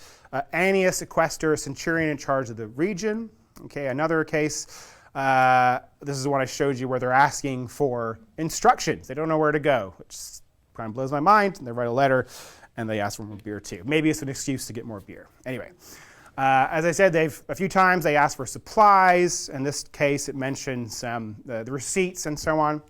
S8: Annius, Equester, centurion in charge of the region. Okay, another case, this is one I showed you where they're asking for instructions. They don't know where to go, which kind of blows my mind. They write a letter and they ask for more beer too. Maybe it's an excuse to get more beer. Anyway, as I said, a few times they ask for supplies. In this case, it mentions the receipts and so on.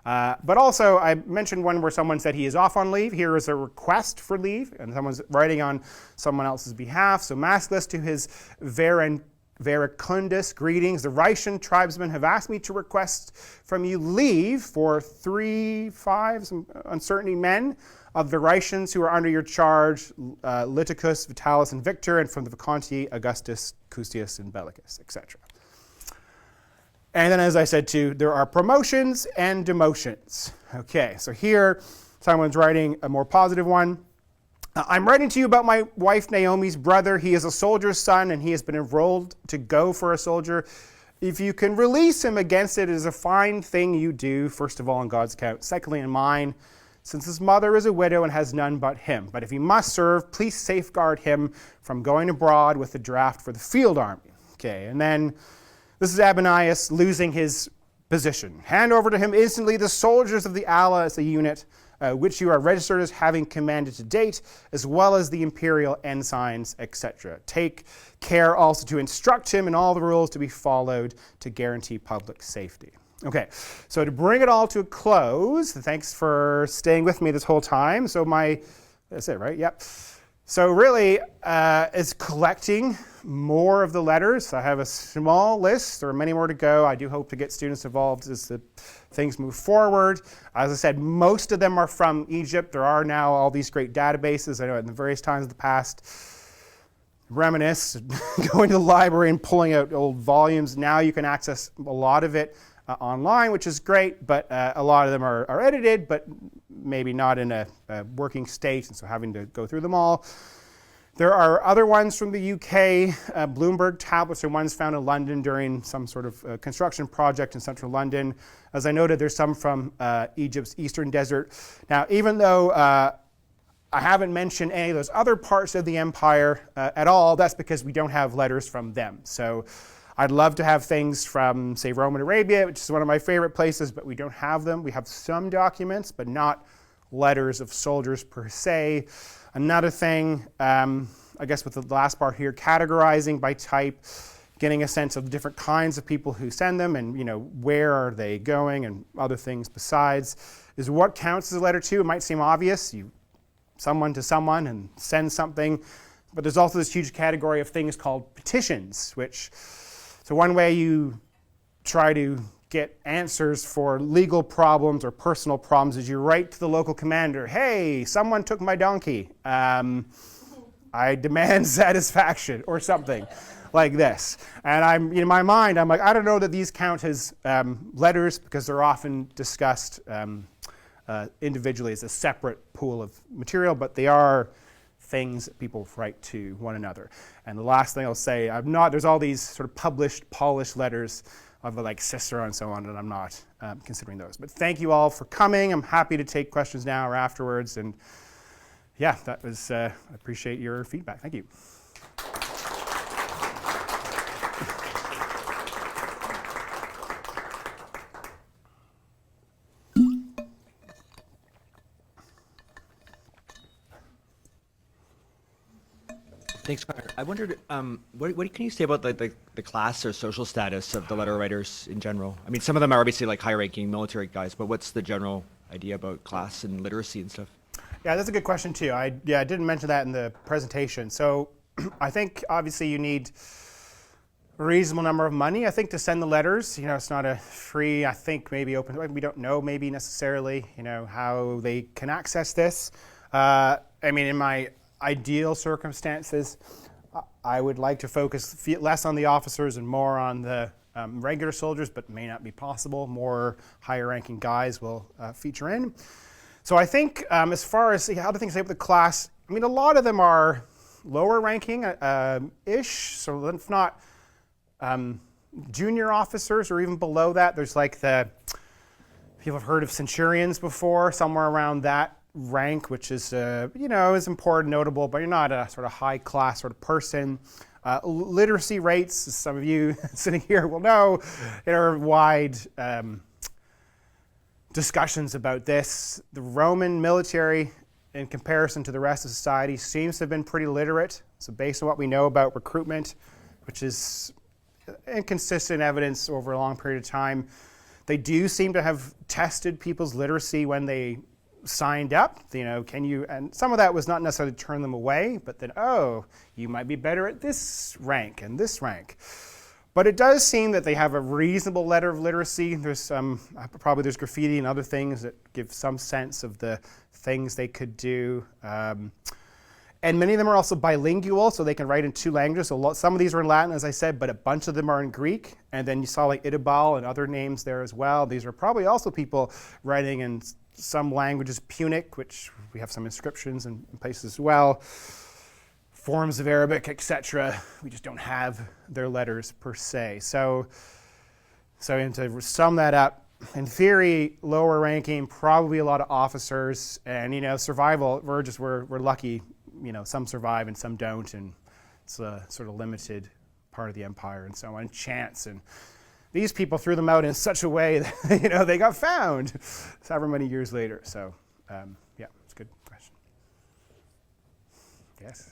S8: But also, I mentioned one where someone said he is off on leave. Here is a request for leave, and someone's writing on someone else's behalf. So Masculus to his Veracundus, greetings. The Rhaetian tribesmen have asked me to request from you leave for 3-5 some uncertainty men of the Rhaetians who are under your charge, Liticus, Vitalis, and Victor, and from the Vacantii, Augustus, Custius, and Bellicus, etc. And then, as I said too, there are promotions and demotions. Okay, so here someone's writing a more positive one. I'm writing to you about my wife Naomi's brother. He is a soldier's son and he has been enrolled to go for a soldier. If you can release him against it, it is a fine thing you do, first of all in God's account, secondly in mine, since his mother is a widow and has none but him. But if he must serve, please safeguard him from going abroad with the draft for the field army. Okay, and then this is Abanias losing his position. Hand over to him instantly the soldiers of the Ala as a unit, which you are registered as having commanded to date, as well as the imperial ensigns, etc. Take care also to instruct him in all the rules to be followed to guarantee public safety. Okay, so to bring it all to a close, thanks for staying with me this whole time. So that's it, right? Yep. So really, it's collecting more of the letters. I have a small list. There are many more to go. I do hope to get students involved as things move forward. As I said, most of them are from Egypt. There are now all these great databases. I know in the various times of the past, reminisce, going to the library and pulling out old volumes. Now you can access a lot of it online, which is great, but a lot of them are edited, but maybe not in a working state, and so having to go through them all. There are other ones from the UK. Bloomberg tablets are ones found in London during some sort of construction project in central London. As I noted, there's some from Egypt's eastern desert. Now, even though I haven't mentioned any of those other parts of the empire at all, that's because we don't have letters from them. So I'd love to have things from, say, Roman Arabia, which is one of my favorite places, but we don't have them. We have some documents, but not letters of soldiers per se. Another thing, I guess with the last part here, categorizing by type, getting a sense of the different kinds of people who send them and, where are they going and other things besides, is what counts as a letter to. It might seem obvious, someone to someone and send something, but there's also this huge category of things called petitions, so one way you try to get answers for legal problems or personal problems is you write to the local commander, hey, someone took my donkey. I demand satisfaction, or something like this. And I'm in my mind, I'm like, I don't know that these count as letters because they're often discussed individually as a separate pool of material, but they are things that people write to one another. And the last thing I'll say, there's all these sort of published, polished letters of like Cicero and so on, and I'm not considering those. But thank you all for coming. I'm happy to take questions now or afterwards. And yeah, that was, I appreciate your feedback. Thank you.
S9: Thanks, Conor. I wondered, what can you say about the class or social status of the letter writers in general? I mean, some of them are obviously like high-ranking military guys, but what's the general idea about class and literacy and stuff?
S8: Yeah, that's a good question too. I didn't mention that in the presentation. So I think obviously you need a reasonable number of money, I think, to send the letters. You know, it's not a free, I think, maybe open, we don't know maybe necessarily, you know, how they can access this. I mean, in my ideal circumstances, I would like to focus less on the officers and more on the regular soldiers, but may not be possible. More higher ranking guys will feature in. So I think as far as how do things say with the class, I mean, a lot of them are lower ranking ish, so if not junior officers or even below that. There's like people have heard of centurions before, somewhere around that rank, which is, you know, is important, notable, but you're not a sort of high class sort of person. Literacy rates, as some of you sitting here will know, there are wide discussions about this. The Roman military, in comparison to the rest of society, seems to have been pretty literate. So based on what we know about recruitment, which is inconsistent evidence over a long period of time, they do seem to have tested people's literacy when they signed up. You know, and some of that was not necessarily to turn them away, but then, oh, you might be better at this rank and this rank. But it does seem that they have a reasonable letter of literacy. There's probably there's graffiti and other things that give some sense of the things they could do. And many of them are also bilingual, so they can write in two languages. So some of these are in Latin, as I said, but a bunch of them are in Greek. And then you saw like Idabal and other names there as well. These are probably also people writing in some languages, Punic, which we have some inscriptions in places as well, forms of Arabic, etc. We just don't have their letters per se. So to sum that up, in theory, lower ranking, probably a lot of officers, and you know, survival. We're lucky. You know, some survive and some don't, and it's a sort of limited part of the empire and so on. Chance, and these people threw them out in such a way that, you know, they got found however many years later. So yeah, it's a good question. Yes.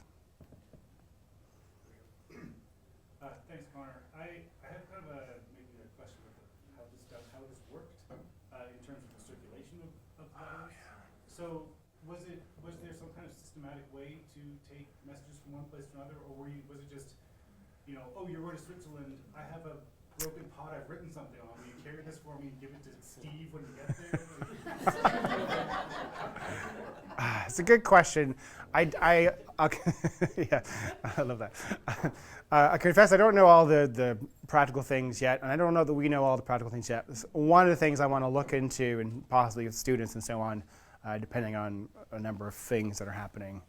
S10: Thanks, Conor. I have kind of maybe a question about how this worked in terms of the circulation of letters. So was there some kind of systematic way to take messages from one place to another, or was it just, you know, oh, you're going to Switzerland, I have a broken pot I've written something on, will you carry this for me and give it to Steve when you get there?
S8: It's a good question. Yeah, I love that. I confess I don't know all the practical things yet, and I don't know that we know all the practical things yet. One of the things I want to look into, and possibly with students and so on, depending on a number of things that are happening.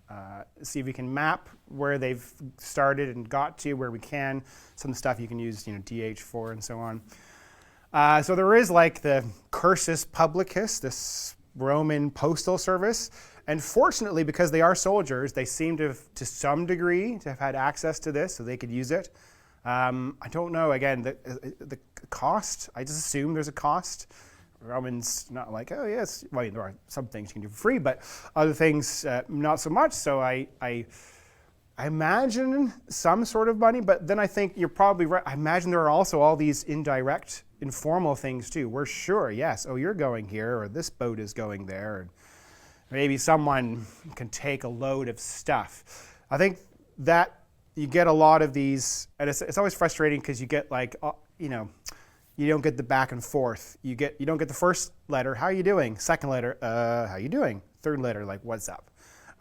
S8: See if we can map where they've started and got to, where we can. Some of the stuff you can use, you know, DH for and so on. So there is like the cursus publicus, this Roman postal service. And fortunately, because they are soldiers, they seem to some degree, to have had access to this, so they could use it. I don't know, again, the cost. I just assume there's a cost. Romans not like, oh yes, well, there are some things you can do for free, but other things not so much. So I imagine some sort of money, but then I think you're probably right. I imagine there are also all these indirect, informal things too. We're sure, yes, oh, you're going here, or this boat is going there, and maybe someone can take a load of stuff. I think that you get a lot of these, and it's always frustrating because you get like, you know, you don't get the back and forth. You don't get the first letter, how are you doing? Second letter, how you doing? Third letter, like, what's up?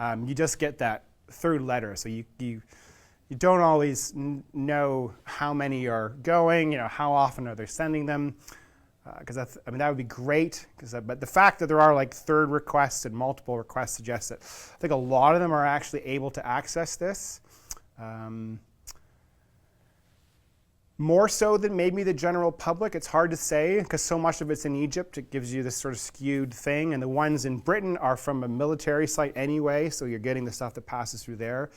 S8: You just get that third letter, so you don't always know how many are going, you know, how often are they sending them, because I mean, that would be great, but the fact that there are like third requests and multiple requests suggests that I think a lot of them are actually able to access this. More so than maybe the general public. It's hard to say because so much of it's in Egypt. It gives you this sort of skewed thing. And the ones in Britain are from a military site anyway, so you're getting the stuff that passes through there.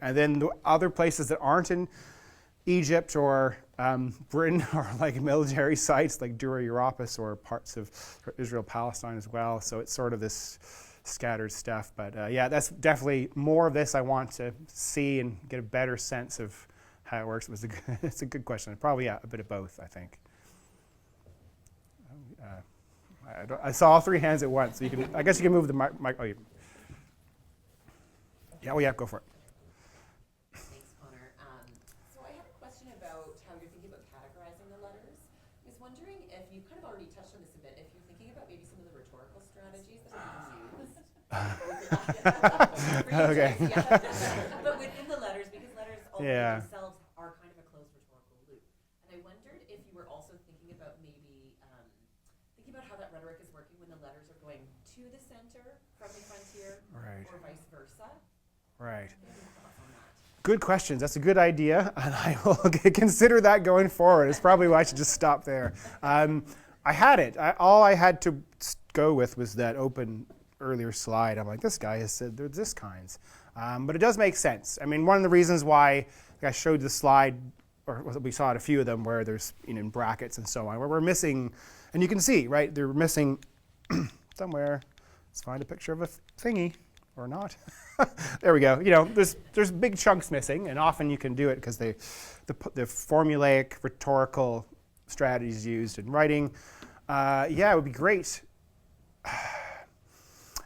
S8: And then the other places that aren't in Egypt or Britain are like military sites like Dura Europos or parts of Israel, Palestine as well. So it's sort of this scattered stuff. But yeah, that's definitely more of this I want to see and get a better sense of how it works. It's a good question. Probably, yeah, a bit of both, I think. I saw all three hands at once. So I guess you can move the mic. Yeah, go for it.
S2: Thanks, Conor. So I had a question about how you're thinking about categorizing the letters. I was wondering if you kind of already touched on this a bit, if you're thinking about maybe some of the rhetorical strategies that are being used.
S8: Okay.
S2: But within the letters, because letters already themselves are kind of a closed rhetorical loop. And I wondered if you were also thinking about maybe thinking about how that rhetoric is working when the letters are going to the center from the frontier, or vice versa.
S8: Right. Good questions. That's a good idea, and I will consider that going forward. It's probably why I should just stop there. I had it. All I had to go with was that open earlier slide. I'm like, this guy has said there's this kinds. But it does make sense. I mean, one of the reasons why I showed the slide, or we saw it a few of them where there's in brackets and so on, where we're missing, and you can see, right, they're missing somewhere. Let's find a picture of a thingy. Or not. There we go. There's big chunks missing, and often you can do it because the formulaic rhetorical strategies used in writing. Yeah, it would be great.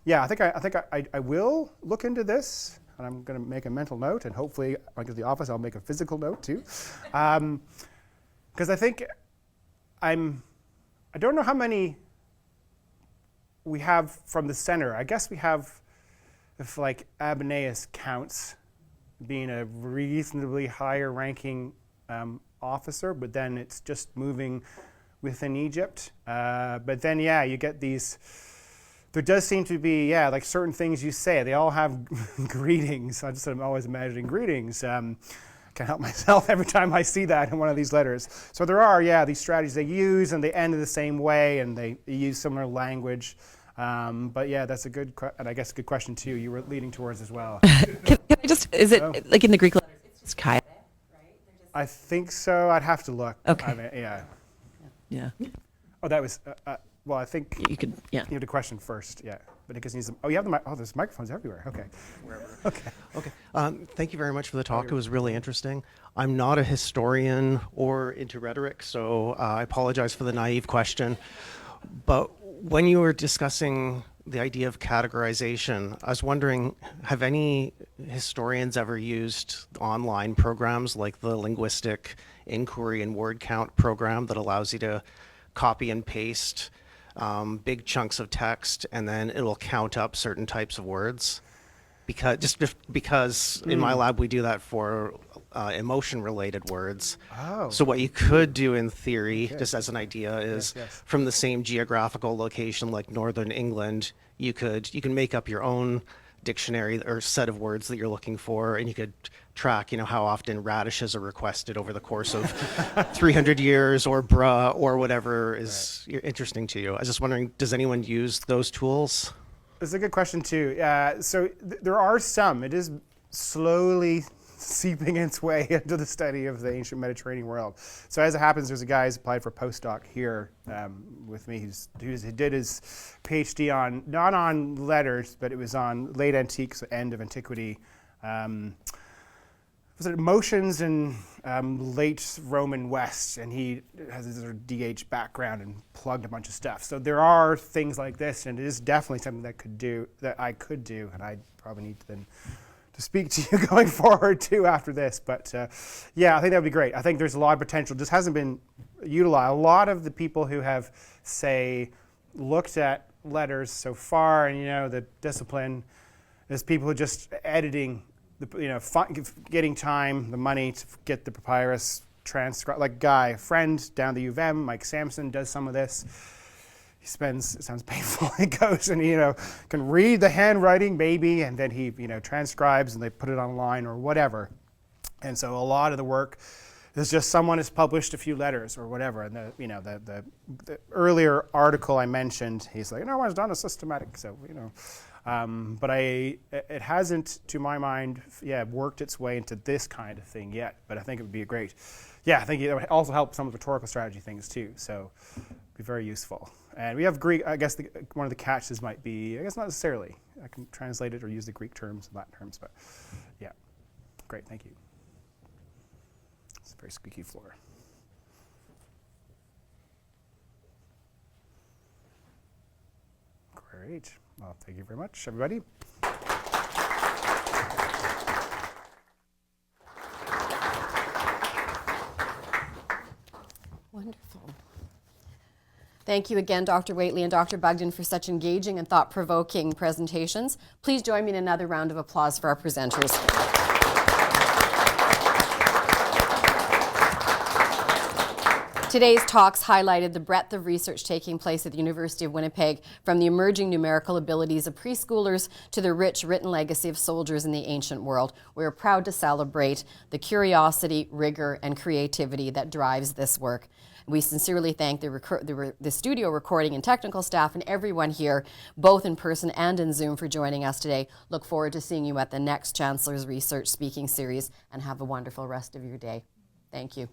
S8: Yeah, I think I will look into this, and I'm going to make a mental note, and hopefully when I get to the office, I'll make a physical note too, because I think I don't know how many we have from the center. I guess we have. If like Abenaeus counts being a reasonably higher ranking officer, but then it's just moving within Egypt. But then, yeah, you get these, there does seem to be, yeah, like certain things you say, they all have greetings. I'm always imagining greetings. Can't help myself every time I see that in one of these letters. So there are, yeah, these strategies they use, and they end in the same way, and they use similar language. But yeah, that's a good, and I guess a good question too. You were leading towards as well.
S11: Can I just? Is it like in the Greek letters? It's Kai.
S8: I think so. I'd have to look.
S11: Okay.
S8: I mean, yeah.
S11: Yeah.
S8: Oh, that was. Well, I think
S11: you could. Yeah.
S8: You have the question first. Yeah, but because needs. Oh, you have the mic. Oh, there's microphones everywhere. Okay. Okay.
S12: Okay. Thank you very much for the talk. It was really interesting. I'm not a historian or into rhetoric, so I apologize for the naive question. But when you were discussing the idea of categorization, I was wondering, have any historians ever used online programs like the linguistic inquiry and word count program that allows you to copy and paste big chunks of text, and then it'll count up certain types of words? Because in my lab we do that for emotion-related words.
S8: Oh.
S12: So what you could do in theory, just as an idea, is from the same geographical location like Northern England, you can make up your own dictionary or set of words that you're looking for, and you could track, how often radishes are requested over the course of 300 years, or bruh, or whatever is interesting to you. I was just wondering, does anyone use those tools?
S8: It's a good question too. So there are some. It is slowly seeping its way into the study of the ancient Mediterranean world. So as it happens, there's a guy who's applied for a postdoc here with me. He did his PhD on, not on letters, but it was on late antique, so end of antiquity. Was it emotions in late Roman West, and he has a sort of DH background and plugged a bunch of stuff. So there are things like this, and it is definitely something that I could do, and I probably need to then to speak to you going forward too after this. But yeah, I think that would be great. I think there's a lot of potential. Just hasn't been utilized. A lot of the people who have, say, looked at letters so far, and the discipline is people who are just editing. Getting time, the money to get the papyrus transcribed. Like Guy, a friend down the U of M, Mike Sampson, does some of this. He spends, it sounds painful, he goes and can read the handwriting maybe, and then he transcribes and they put it online or whatever. And so a lot of the work is just someone has published a few letters or whatever. And the earlier article I mentioned, he's like, no one's done a systematic, so but it hasn't, to my mind, worked its way into this kind of thing yet. But I think it would be I think it would also help some of the rhetorical strategy things too. So, be very useful. And we have Greek, I guess one of the catches might be, I guess not necessarily. I can translate it or use the Greek terms and Latin terms, but yeah. Great, thank you. It's a very squeaky floor. Great. Well, thank you very much, everybody.
S2: Wonderful. Thank you again, Dr. Whately and Dr. Bugden, for such engaging and thought-provoking presentations. Please join me in another round of applause for our presenters. Today's talks highlighted the breadth of research taking place at the University of Winnipeg, from the emerging numerical abilities of preschoolers to the rich written legacy of soldiers in the ancient world. We are proud to celebrate the curiosity, rigor, and creativity that drives this work. We sincerely thank the studio recording and technical staff and everyone here, both in person and in Zoom, for joining us today. Look forward to seeing you at the next Chancellor's Research Speaking Series, and have a wonderful rest of your day. Thank you.